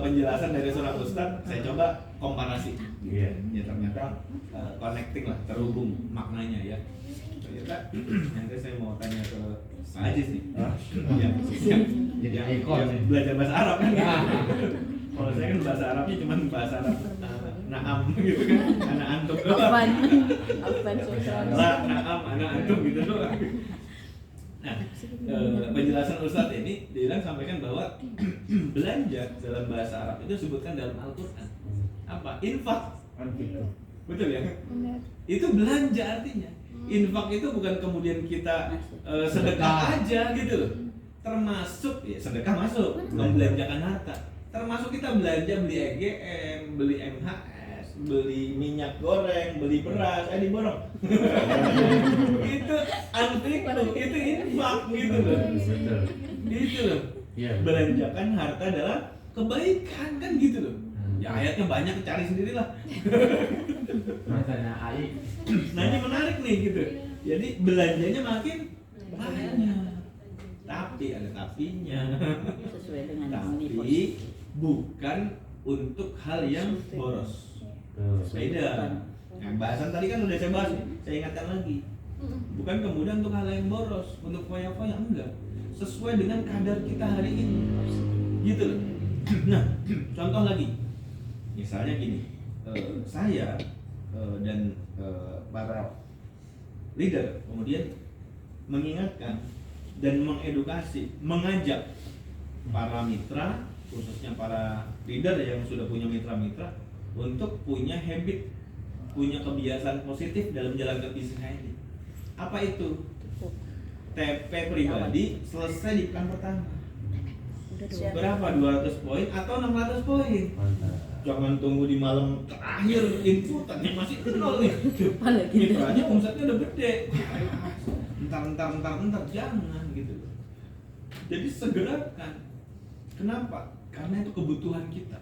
penjelasan dari seorang ustadz, saya coba komparasi. Iya. Ya ternyata connecting lah, terhubung maknanya ya. Ternyata nanti saya mau tanya ke Pak Ajis nih. Yang Jadi yang ikon nih. belajar bahasa Arab kan. Kalau saya kan bahasa Arabnya cuma bahasa Arab naam gitu kan, anak antum doang. Afwan sosial. Lah, naam, anak antum gitu doang. Nah, penjelasan Ustadz ini dia sampaikan bahwa belanja dalam bahasa Arab itu disebutkan dalam Al-Quran apa? Infak. Betul ya? Itu belanja artinya. Infak itu bukan kemudian kita sedekah aja gitu loh. Termasuk ya sedekah masuk membelanjakan harta. Termasuk kita belanja beli EGM, beli MHS, beli minyak goreng, beli beras, diborong. Itu antikung, itu infak gitu loh. Betul. Gitu loh. Iya. Belanjakan harta dalam kebaikan kan gitu loh. Ya ayatnya banyak, cari sendirilah. Masanya AI. Nah ini menarik nih gitu. Jadi belanjanya makin banyak. Tapi ada tapinya. Sesuai dengan Tapi bukan untuk hal yang boros. Beda. Nah, bahasan tadi kan udah saya bahas nih. Saya ingatkan lagi. Bukan kemudian untuk hal yang boros, untuk foya-foya enggak. Sesuai dengan kadar kita hari ini. Gitu loh. Nah, contoh lagi. Misalnya gini, saya dan para leader kemudian mengingatkan dan mengedukasi, mengajak para mitra, khususnya para leader yang sudah punya mitra-mitra untuk punya habit, punya kebiasaan positif dalam menjalankan bisnis ini. Apa itu? TP pribadi selesai di pekan pertama. Berapa? 200 poin atau 600 poin? Mantap. Jangan tunggu di malam terakhir inputannya masih nol nih. Apalagi. Mitranya omsetnya udah gede. Entar jangan gitu. Jadi segerakan. Kenapa? Karena itu kebutuhan kita.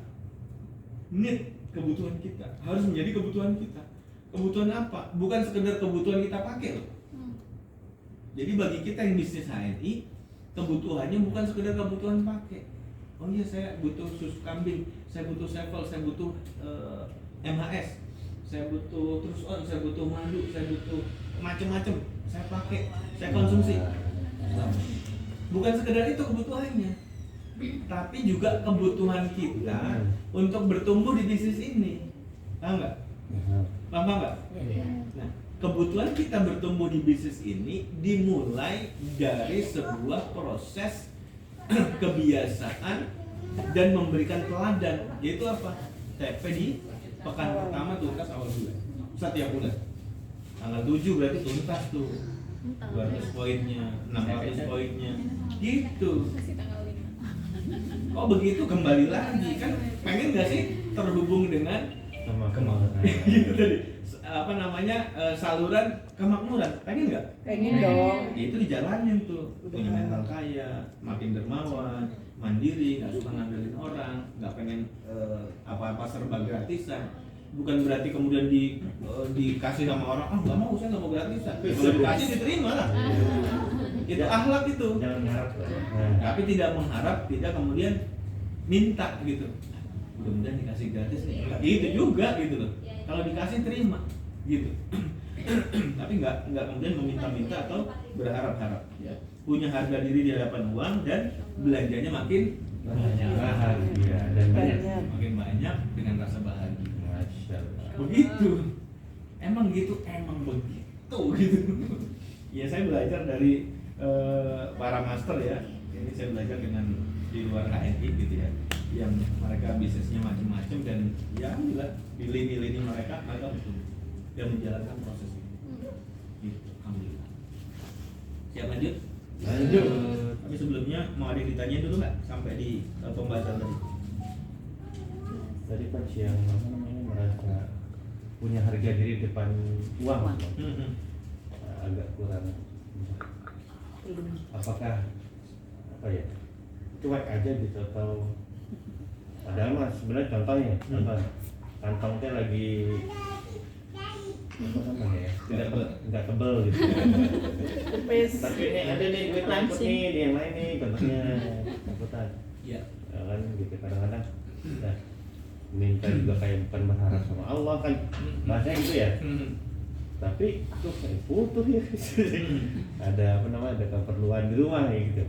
Need, kebutuhan kita harus menjadi kebutuhan kita. Kebutuhan apa? Bukan sekedar kebutuhan kita pakai loh. Jadi bagi kita yang bisnis HNI, kebutuhannya bukan sekedar kebutuhan pakai. Oh iya, saya butuh susu kambing, saya butuh sevel, saya butuh MHS, saya butuh terus on, saya butuh madu, saya butuh macam-macam, saya pakai, saya konsumsi. Bukan sekedar itu kebutuhannya, tapi juga kebutuhan kita untuk bertumbuh di bisnis ini. Paham nggak? Paham nggak? Nah, kebutuhan kita bertumbuh di bisnis ini dimulai dari sebuah proses kebiasaan dan memberikan teladan, yaitu apa? TP di pekan pertama tuntas awal bulan, setiap bulan. Tanggal 7 berarti tuntas tuh 200 poinnya, 600 poinnya, gitu. Oh begitu, kembali lagi kan pengen gak sih terhubung dengan Sama kemauan. gitu tadi apa namanya saluran kemakmuran, pengen nggak? Pengen dong. Itu dijalanin tuh, punya mental kaya, makin dermawan, mandiri, nggak suka ngandelin orang, nggak pengen apa-apa serba gratisan. Bukan berarti kemudian dikasih sama orang, nggak mau, saya nggak mau gratisan. Kalau dikasih diterima lah. Itu akhlak itu. Jangan mengharap. Tapi tidak mengharap, tidak kemudian minta gitu. Mudah-mudahan dikasih gratis nih. Gitu juga gitu loh. Kalau dikasih terima gitu. Tapi nggak kemudian meminta-minta atau berharap-harap ya. Punya harga diri di hadapan uang dan belanjanya makin Bahagia dan banyak. makin banyak dengan rasa bahagia. Masya Allah. Begitu. Emang begitu gitu. Ya saya belajar dari para master ya. Ini saya belajar dengan di luar HNI gitu ya, yang mereka bisnisnya macam-macam dan ya alhamdulillah pilih mereka betul dan menjalankan proses ini. Gitu, alhamdulillah. Siap lanjut? Lanjut. Tapi sebelumnya mau ada yang ditanya dulu nggak sampai di pembahasan tadi? Tadi kan yang apa namanya merasa punya harga diri depan uang. Uang. Agak kurang. Apakah apa ya? Cuek aja gitu atau padahal mas sebenarnya contohnya kantongnya lagi apa namanya ya tidak tebel gitu tapi ini ada nih duit takut nih di yang lain nih contohnya takutan Iya. ya kan gitu kadang-kadang nah, minta juga kayak bukan berharap sama Allah kan bahasanya gitu ya tapi kok kayak butuh ya ada apa namanya ada keperluan di rumah ya gitu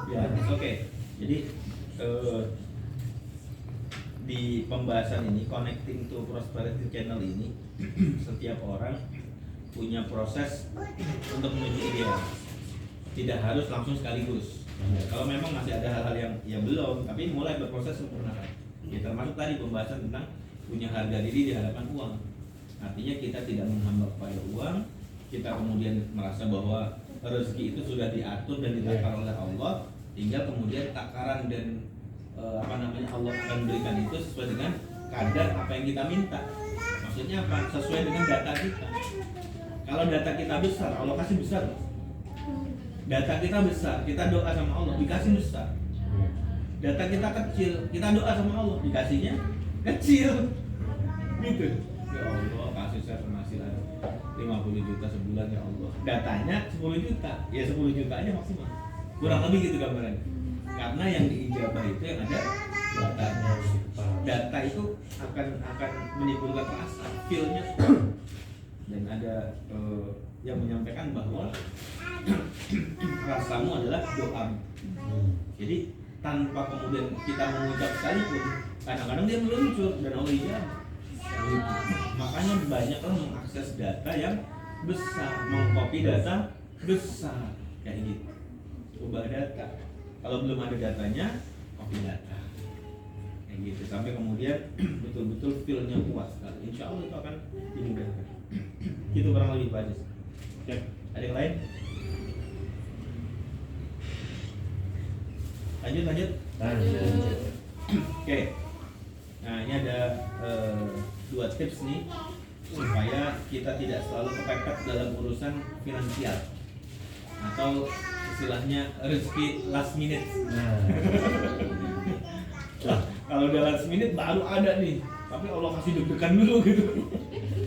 Ya, oke. Jadi di pembahasan ini Connecting to Prosperity Channel ini setiap orang punya proses untuk menuju ideal. Tidak harus langsung sekaligus. Kalau memang masih ada hal-hal yang belum, tapi mulai berproses sempurnakan. Ya termasuk tadi pembahasan tentang punya harga diri di hadapan uang. Artinya kita tidak menghamba kepada uang, kita kemudian merasa bahwa rezeki itu sudah diatur dan ditakar oleh Allah, tinggal kemudian takaran dan Allah akan berikan itu sesuai dengan kadar apa yang kita minta. Maksudnya apa? Sesuai dengan data kita. Kalau data kita besar, Allah kasih besar. Data kita besar, kita doa sama Allah, dikasih besar. Data kita kecil, kita doa sama Allah, dikasihnya kecil. Gitu. Ya Allah, kasih saya penghasilan 50 juta sebulan ya Allah. Datanya 10 juta, ya 10 juta aja maksimal. Kurang lebih gitu gambarannya. Karena yang diijabah itu yang ada datanya. Data itu akan menimbulkan rasa, feel-nya dan ada yang menyampaikan bahwa rasamu adalah doa. Jadi tanpa kemudian kita mengucap sekalipun, kadang-kadang dia meluncur dan Allah ijabah. Makanya banyaklah mengakses data yang besar, mengcopy data besar kayak gitu. Ubah data. Kalau belum ada datanya, copy data. Kayak gitu sampai kemudian betul-betul feel-nya kuat sekali. Insya Allah itu akan dimudahkan. Itu kurang lebih Pak Ajis. Oke, ada yang lain? Lanjut. Oke. Nah, ini ada 2 tips nih supaya kita tidak selalu kepepet dalam urusan finansial atau istilahnya rezeki last minute. Kalau udah last minute baru ada nih, tapi Allah kasih deg-degan dulu gitu.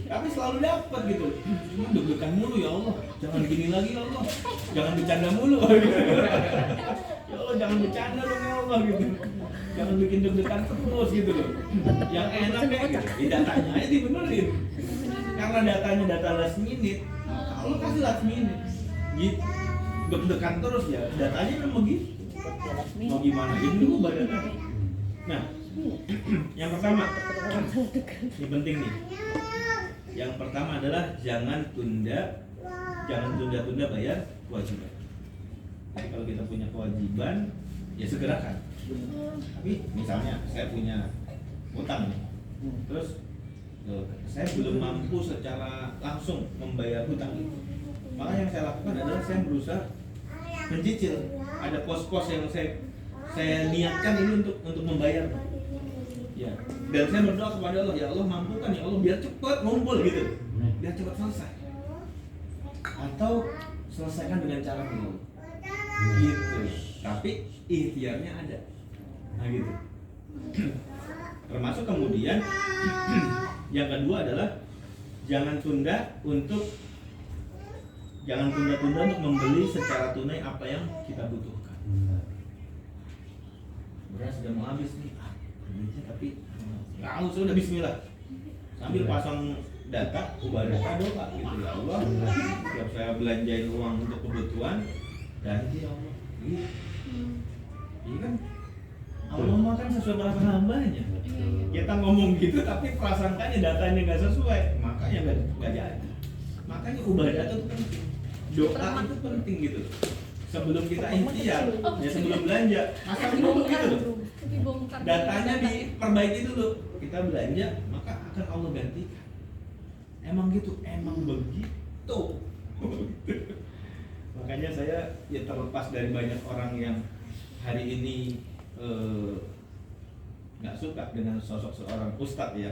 Tapi selalu dapat gitu. Cuma deg-degan mulu ya Allah. Jangan gini lagi ya Allah. Jangan bercanda mulu. Ya Allah jangan bercanda dong ya Allah gitu. Jangan bikin deg-degan terus gitu loh. Yang enak kayak gitu. Di datanya aja dibenerin. Karena datanya data last minute, Allah kasih last minute. Gitu. Deg-degan terus ya. Datanya memang begitu. Mau gimana? Jadi dulu badannya. Nah, yang pertama, ini penting nih. Yang pertama adalah jangan tunda-tunda bayar kewajiban. Jadi kalau kita punya kewajiban, ya segerakan. Tapi misalnya saya punya utang nih, terus saya belum mampu secara langsung membayar hutang itu. Maka yang saya lakukan adalah saya berusaha mencicil. Ada pos-pos yang saya niatkan ini untuk membayar. Ya. Dan saya berdoa kepada Allah, ya Allah mampukan ya Allah biar cepat ngumpul gitu. Biar cepat selesai. Atau selesaikan dengan cara menolong. Gitu. Tapi ikhtiarnya ada. Nah gitu. Termasuk kemudian yang kedua adalah jangan tunda-tunda untuk membeli secara tunai apa yang kita butuhkan. Beras sudah mau habis nih, tapi nggak usah, udah bismillah. Sambil pasang data, ubah data doa gitu ya Allah. Setiap saya belanjain uang untuk kebutuhan, ganti ya Allah. Ini kan Allah mah kan sesuai perasaan hambanya. Kita ngomong gitu tapi prasangkanya datanya nggak sesuai, makanya nggak jadi. Makanya ubah data itu penting, doa itu penting gitu. Sebelum kita ikhtiar, ya sebelum belanja, pasang dulu gitu loh. Datanya diperbaiki dulu. Kita belanja, maka akan Allah gantikan. emang gitu, emang begitu. Makanya saya ya terlepas dari banyak orang yang hari ini nggak suka dengan sosok seorang ustadz ya,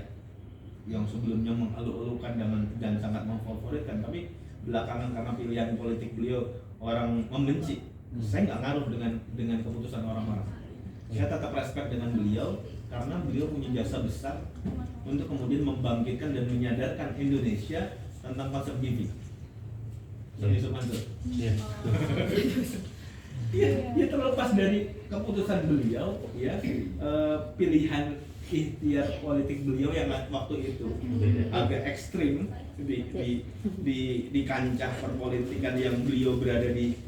yang sebelumnya mengeluh-elukan dan sangat memfavoritkan, tapi belakangan karena pilihan politik beliau orang membenci. Saya nggak ngaruh dengan keputusan orang-orang. Saya tetap respect dengan beliau karena beliau punya jasa besar untuk kemudian membangkitkan dan menyadarkan Indonesia tentang konsep giving. Jadi Sumanto. Iya. Ya terlepas dari keputusan beliau, ya pilihan ikhtiar politik beliau yang waktu itu agak ekstrim di kancah perpolitikan yang beliau berada di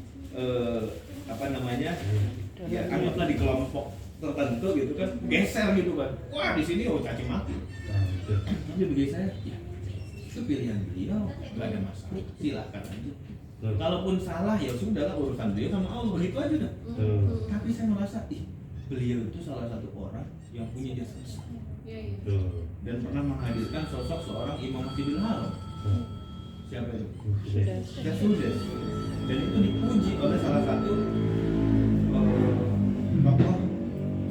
ya anggaplah di kelompok tertentu gitu kan, geser gitu kan, wah di sini caci maki. Tapi bagi saya ya, itu pilihan beliau, nggak ada masalah, silakan aja. Kalaupun salah ya sudah lah, urusan beliau sama Allah, begitu aja dah. Tapi saya merasa beliau itu salah satu orang yang punya jasa besar dan pernah menghadirkan sosok seorang Imam Masjidil Haram. Siapa itu? Syekh Sudes. Dan itu dipuji oleh salah satu tokoh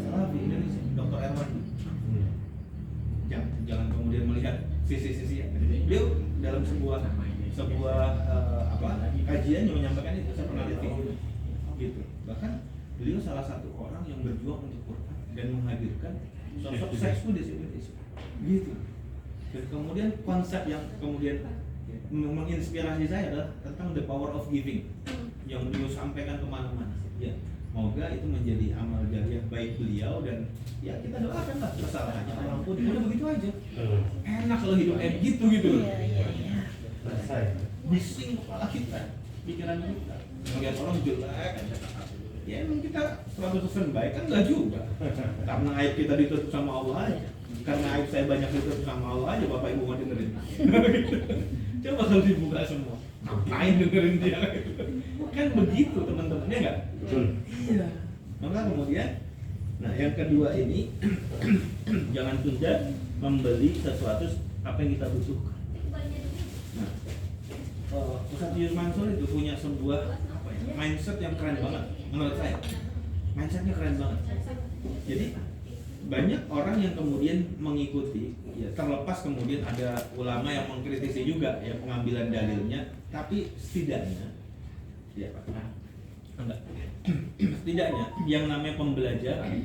Salafi Indonesia, Dr. Erwandi. Jangan kemudian melihat sisi-sisi beliau dalam sebuah kajian yang menyampaikan itu, saya pernah lihat gitu. Bahkan beliau salah satu orang yang berjuang untuk Quran dan menghadirkan sosok Syekh Sudes Indonesia gitu. Dan kemudian konsep yang kemudian menginspirasi saya adalah tentang the power of giving yang beliau sampaikan kemana-mana. Ya, semoga itu menjadi amal jariah baik beliau, dan ya kita doakan lah kesalahannya orang pun udah begitu aja. Enak kalau hidup kayak gitu. Selesai. Bising kepala kita, pikiran kita. Melihat orang jelek, ya emang kita 100% baik kan enggak juga. Karena aib kita ditutup sama Allah aja. Karena aib saya banyak ditutup sama Allah aja, Bapak Ibu mau dengerin. Coba kalau dibuka semua, ngapain dengerin dia? Kan begitu teman-temannya enggak? Iya. Maka kemudian, nah yang kedua ini jangan tunda membeli sesuatu apa yang kita butuhkan. Nah, Ustaz Yus Mansur itu punya sebuah mindset yang keren banget menurut saya. Mindsetnya keren banget. Jadi banyak orang yang kemudian mengikuti, ya terlepas kemudian ada ulama yang mengkritisi juga ya pengambilan dalilnya, tapi setidaknya ya Pak, enggak. Setidaknya yang namanya pembelajaran,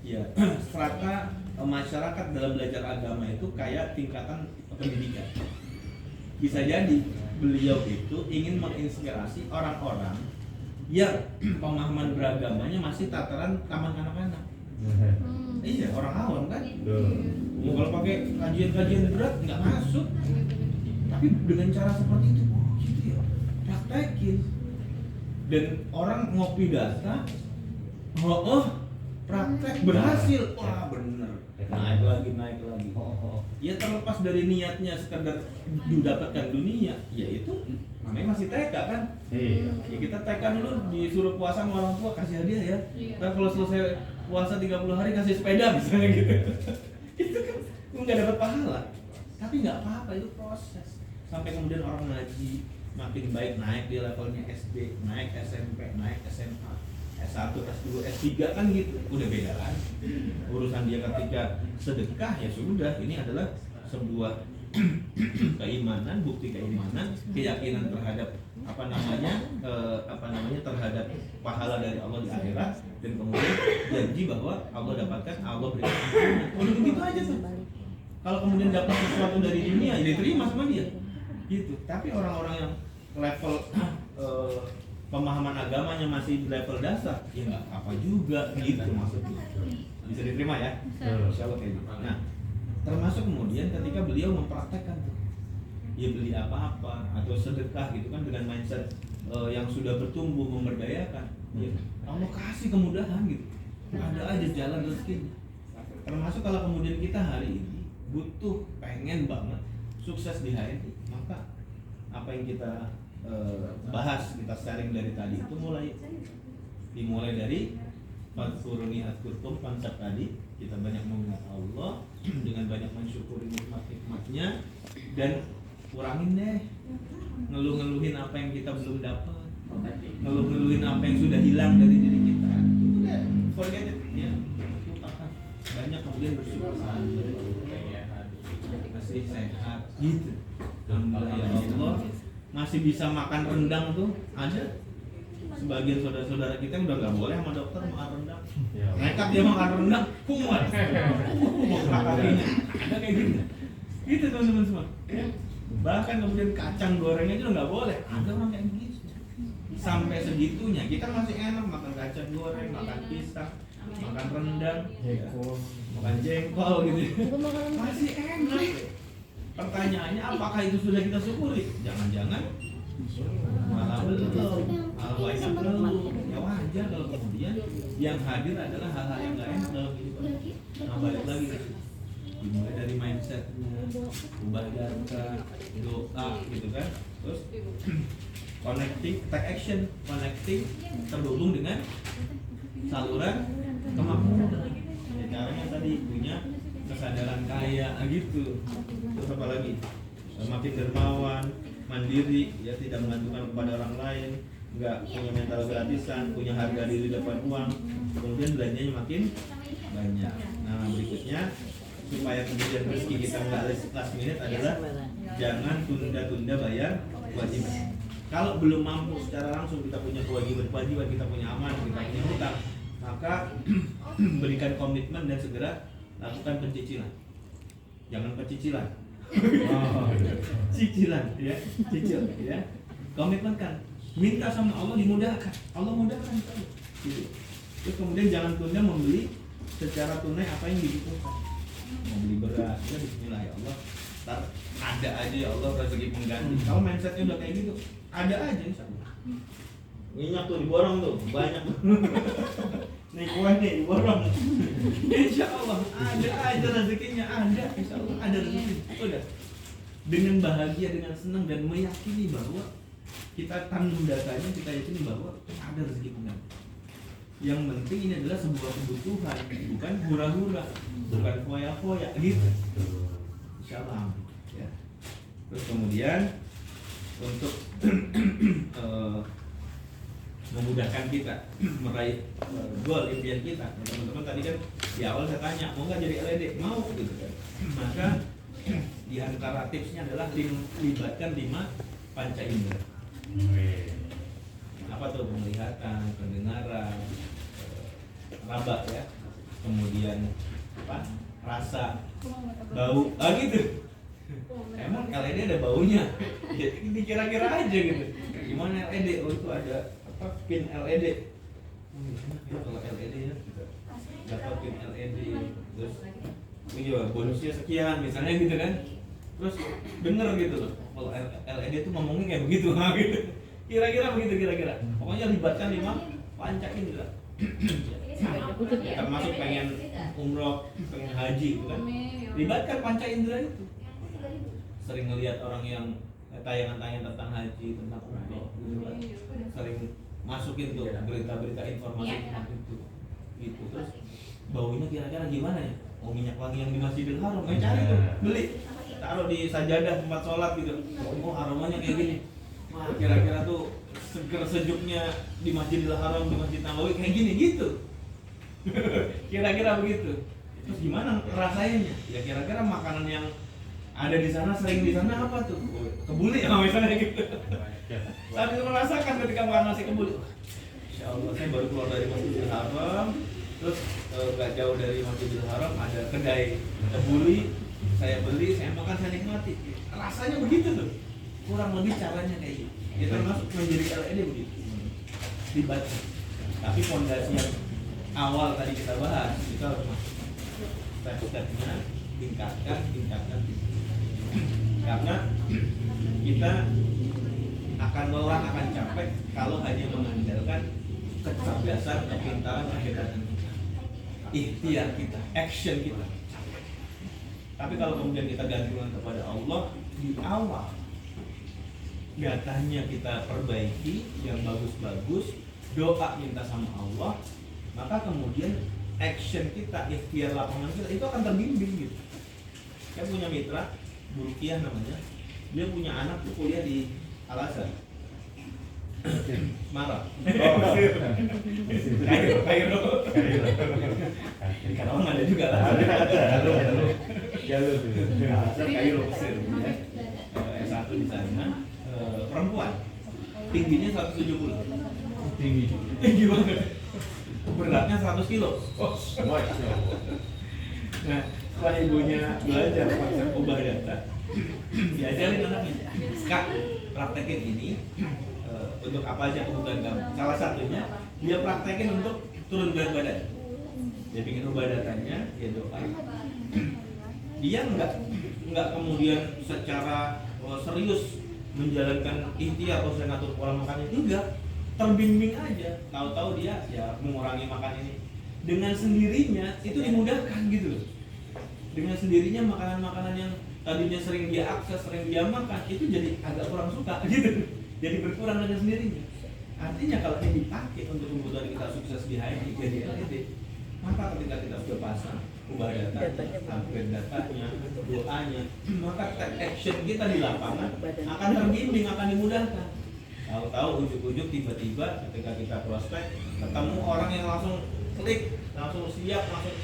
ya strata masyarakat dalam belajar agama itu kayak tingkatan pendidikan. Bisa jadi beliau itu ingin menginspirasi orang-orang yang pemahaman beragamanya masih tataran taman kanak-kanak. Iya, orang awam kan. Ya, kalau pakai kajian-kajian berat nggak masuk. Tapi dengan cara seperti itu, gitu ya, praktekin. Dan orang ngopi data, praktek berhasil, wah bener. Naik lagi. Ya terlepas dari niatnya sekedar didapatkan dunia, ya itu namanya masih TK kan. Ya kita TK dulu disuruh puasa sama orang tua, kasih hadiah ya. Ntar kalau selesai puasa 30 hari kasih sepeda misalnya gitu. Itu kan nggak dapat pahala. Tapi nggak apa-apa, itu proses. Sampai kemudian orang ngaji makin baik, naik di levelnya SD, naik SMP, naik SMA, S1, S2, S3 kan gitu. Udah beda kan. Urusan dia ketika sedekah ya sudah, ini adalah sebuah keimanan, bukti keimanan, keyakinan terhadap terhadap pahala dari Allah di akhirat, dan kemudian janji bahwa Allah dapatkan, Allah berikan ampunan. Udah begitu aja tuh. Kalau kemudian dapat sesuatu dari dunia, ya diterima sama dia. Gitu. Tapi orang-orang yang level pemahaman agamanya masih di level dasar, ya nggak apa juga gitu maksudnya. Bisa diterima ya? Insya Allah kayak gitu. Nah, termasuk kemudian ketika beliau mempraktekkan tuh, ya beli apa-apa atau sedekah gitu kan dengan mindset yang sudah bertumbuh memberdayakan, ya Allah kasih kemudahan gitu, ada aja jalan rezekinya. Termasuk kalau kemudian kita hari ini butuh, pengen banget sukses di HNI, maka apa yang kita bahas, kita sharing dari tadi itu dimulai dari Fadkuruni Adkurkum, konsep tadi kita banyak mengingat Allah dengan banyak mensyukuri nikmat-nikmatnya, dan kurangin deh ngeluh-ngeluhin apa yang kita belum dapat, ngeluh-ngeluhin apa yang sudah hilang dari diri kita. Udah, forget it ya. Lupakan. Banyak kemudian bersyukur masih sehat gitu. Alhamdulillah ya Allah, masih bisa makan rendang tuh. Ada sebagian saudara-saudara kita yang udah nggak boleh sama dokter makan rendang. Ya. Nekat dia makan rendang, kumat. Bengkak kakinya. Ada kayak gitu. Gitu teman-teman semua. Bahkan kemudian kacang gorengnya juga nggak boleh. Ada orang kayak gitu. Sampai segitunya kita masih enak makan kacang goreng, makan pisang, makan rendang, makan jengkol gitu. Masih enak. Pertanyaannya apakah itu sudah kita syukuri? Jangan-jangan malah belum, malah banyak belum. Ya wajar kalau kemudian yang hadir adalah hal-hal yang nggak enak dalam kehidupan. Nah balik lagi ke situ. Dimulai dari mindsetnya, ubah data, doa gitu kan. Terus connecting, take action, connecting terhubung dengan saluran kemakmuran. Ya, caranya tadi punya kesadaran kaya gitu. Terus apa lagi? Makin dermawan, mandiri, ya tidak menggantungkan kepada orang lain, nggak punya mental gratisan, punya harga diri depan uang, kemudian belanjanya makin banyak. Nah berikutnya supaya kemudian rezeki kita nggak last minute adalah jangan tunda-tunda bayar kewajiban. Kalau belum mampu secara langsung kita punya kewajiban, kita punya amanah, kita punya hutang, maka berikan komitmen dan segera lakukan pencicilan. Jangan pecicilan. Cicilan ya, cicil ya. Komitmenkan, minta sama Allah dimudahkan. Allah mudahkan gitu. Terus kemudian jangan tunda membeli secara tunai apa yang dibutuhkan. Mau beli beras, ya bismillah ya Allah. Ntar ada aja ya Allah rezeki pengganti. Kalau mindsetnya udah kayak gitu, ada aja insyaallah. Minyak tuh diborong tuh, banyak. Nih kue nih diborong. Insyaallah ada aja rezekinya, ada insyaallah ada rezeki. Udah. Dengan bahagia, dengan senang dan meyakini bahwa kita tanggung datanya, kita yakini bahwa ada rezeki pengganti. Yang penting ini adalah sebuah kebutuhan, bukan hura-hura, bukan foya-foya gitu. Insyaallah ya. Terus kemudian untuk memudahkan kita meraih goal impian kita, teman-teman tadi kan di awal saya tanya mau nggak jadi LED, mau gitu kan. Maka di antara tipsnya adalah libatkan 5 panca indera. Apa tuh? Penglihatan, pendengaran, raba ya, kemudian apa? Rasa, bau, gitu. Emang LED ada baunya? Ya, dikira-kira aja gitu. Gimana LED? Oh itu ada apa? Pin LED. Ya, kalau LED ya kita dapat pin LED. Terus iya bonusnya sekian misalnya gitu kan. Terus bener gitu loh. Kalau LED itu ngomongnya kayak begitu, nah gitu. Kira-kira begitu kira-kira. Pokoknya libatkan 5 panca indera. Termasuk pengen umroh, pengen haji gitu kan. Libatkan panca indera itu. Sering ngelihat orang yang tayangan-tayangan tentang haji, tentang umroh gitu kan. Sering masukin tuh berita-berita informasi tentang itu. Gitu. Terus baunya kira-kira gimana ya? Oh minyak wangi yang di Masjidil Haram, cari tuh, beli. Taruh di sajadah tempat sholat gitu. Oh aromanya kayak gini. Wah kira-kira tuh seger sejuknya di Masjidil Haram, di Masjid Nabawi kayak gini gitu. Kira-kira begitu. Terus gimana rasanya? Ya kira-kira makanan yang ada di sana, sering di sana apa tuh? Kebuli ya misalnya gitu. Saat itu merasakan ketika makan nasi kebuli. Insya Allah saya baru keluar dari Masjidil Haram. Terus gak jauh dari Masjidil Haram ada kedai kebuli. Saya beli, saya makan, saya nikmati. Rasanya begitu tuh. Kurang lebih caranya kayak gitu. Ya termasuk menjadi LED begitu. Dibaca. Tapi fondasi yang awal tadi kita bahas itu harus masuk. Step-stepnya tingkatkan. Karena kita akan lelah, akan capek kalau hanya mengandalkan kecerdasan, kepintaran, kehebatan kita, ikhtiar kita, action kita. Tapi kalau kemudian kita gantungkan kepada Allah di awal, datanya kita perbaiki yang bagus-bagus, doa minta sama Allah, maka kemudian action kita, ikhtiar lapangan kita itu akan terbimbing gitu. Saya punya mitra, Bu Rukiah namanya, Dia punya anak tuh kuliah di Al-Azhar. Marah. Kairo. Di Karawang ada juga lah. Jalur Kairo Mesir ya. S1 di sana. Perempuan. Tingginya 170. Tinggi banget. Beratnya 100 kilo. Nah, setelah ibunya belajar konsep ubah data, diajarin anaknya, Kak, praktekin ini untuk apa aja kebutuhan kamu. Salah satunya dia praktekin untuk turun berat badan. Dia bikin ubah datanya, dia doa. Dia nggak kemudian secara serius menjalankan ikhtiar atau saya ngatur pola makannya, enggak, terbimbing aja. Tahu-tahu dia ya mengurangi makan ini dengan sendirinya, itu dimudahkan gitu loh. Dengan sendirinya makanan-makanan yang tadinya sering dia akses, sering dia makan, itu jadi agak kurang suka gitu. Jadi berkurang dengan sendirinya. Artinya kalau ini dipakai untuk kebutuhan kita sukses di HMI, jadi LED, maka ketika kita sudah pasang ubah datanya, upgrade datanya, doanya, maka take action kita di lapangan akan terbimbing, akan dimudahkan. Tahu-tahu ujuk-ujuk tiba-tiba ketika kita prospek ketemu orang yang langsung klik, langsung siap, langsung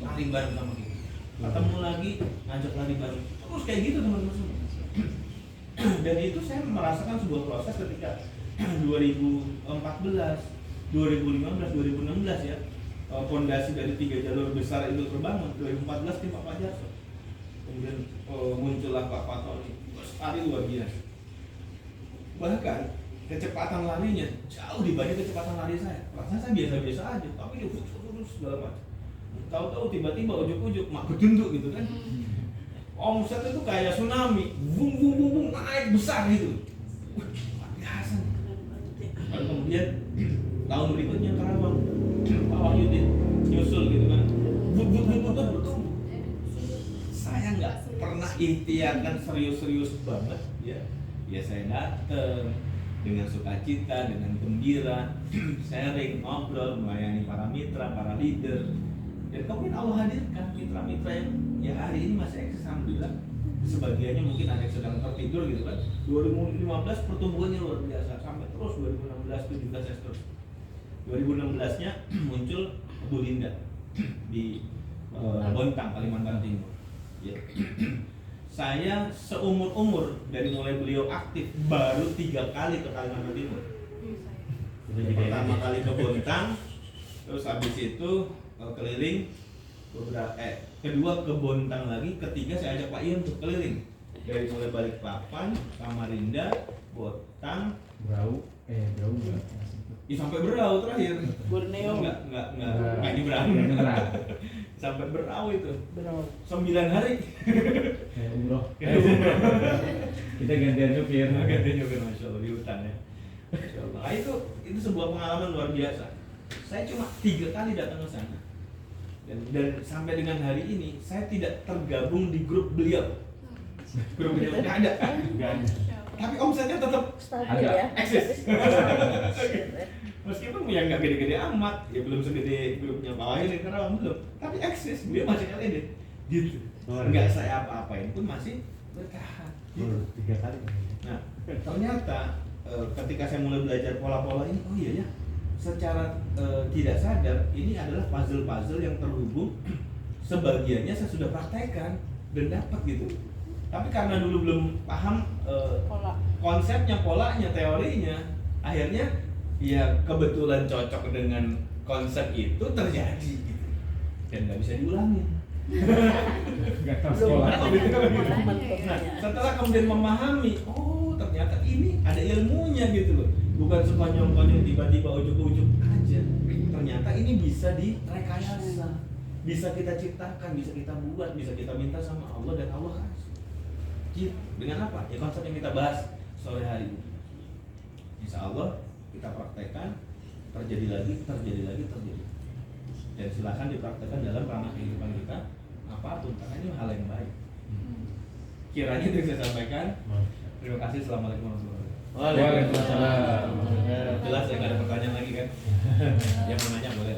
lari bareng sama kita. Ketemu lagi, ngajak lari bareng. Terus kayak gitu teman-teman semua. Dan itu saya merasakan sebuah proses ketika 2014, 2015, 2016 ya. Fondasi dari 3 jalur besar itu terbangun. 2014 tim Pak Jarso. Kemudian muncullah Pak Fatoni. Sekali luar biasa. Bahkan kecepatan larinya jauh dibanding kecepatan lari saya. Rasanya saya biasa-biasa aja, tapi dia terus segala macam. Tahu-tahu tiba-tiba ujuk-ujuk mak bedunduk gitu kan. Omset itu kayak tsunami, bung bung bung bung naik besar gitu. Luar biasa. Lalu kemudian tahun berikutnya Karawang, Pak Wahyudin nyusul gitu kan. Betul. Saya nggak pernah ikhtiarkan serius-serius banget ya. Ya saya datang dengan sukacita, dengan gembira, sharing, ngobrol, melayani para mitra, para leader. Dan kemudian Allah hadirkan mitra-mitra yang ya hari ini masih eksis, alhamdulillah. Sebagiannya mungkin ada yang sedang tertidur gitu kan. 2015 pertumbuhannya luar biasa sampai terus 2016, 17 terus. 2016-nya muncul Bu Linda di Bontang, Kalimantan Timur. Ya. Saya seumur-umur dari mulai beliau aktif baru 3 kali ke Kalimantan Timur. Pertama kali ke Bontang, terus habis itu keliling beberapa kedua ke Bontang lagi, ketiga saya ajak Pak Ion untuk keliling dari mulai Balikpapan, Samarinda, Bontang, Berau enggak? sampai Berau terakhir. Borneo. Enggak di Berau. Sampai Berau itu. Berau. 9 hari. Umroh. Kita gantian nyupir. Gantian nyupir, masya Allah, di hutan ya. Masya Allah. Nah, itu sebuah pengalaman luar biasa. Saya cuma 3 kali datang ke sana. Dan sampai dengan hari ini saya tidak tergabung di grup beliau. Grup beliau nggak ada. Tapi omsetnya tetap Stabil ya. eksis. Meskipun yang nggak gede-gede amat, ya belum segede grupnya Pak Wahyu di Karawang belum. Tapi eksis, beliau masih LED. Gitu. Nggak saya apa-apain pun masih bertahan. Gitu. 3 kali. Nah, ternyata ketika saya mulai belajar pola-pola ini, oh iya ya, secara tidak sadar ini adalah puzzle-puzzle yang terhubung. Sebagiannya saya sudah praktekkan dan dapat gitu. Tapi karena dulu belum paham konsepnya, polanya, teorinya, akhirnya ya kebetulan cocok dengan konsep itu terjadi gitu. Dan nggak bisa diulangi. Nggak tahu sekolah. Nah, setelah kemudian memahami, oh ternyata ini ada ilmunya gitu loh. Bukan sekonyong-konyong tiba-tiba ujuk-ujuk aja. Ternyata ini bisa direkayasa, bisa kita ciptakan, bisa kita buat, bisa kita minta sama Allah dan Allah kasih. Gitu. Dengan apa? Ya konsep yang kita bahas sore hari ini. Insya Allah kita praktekkan, terjadi lagi. Dan silakan dipraktekkan dalam ranah kehidupan kita apapun, karena ini hal yang baik. Kiranya itu saya sampaikan. Terima kasih. Assalamualaikum warahmatullahi wabarakatuh. Waalaikumsalam. Jelas ya, nggak ada pertanyaan lagi kan? Yang mau nanya boleh.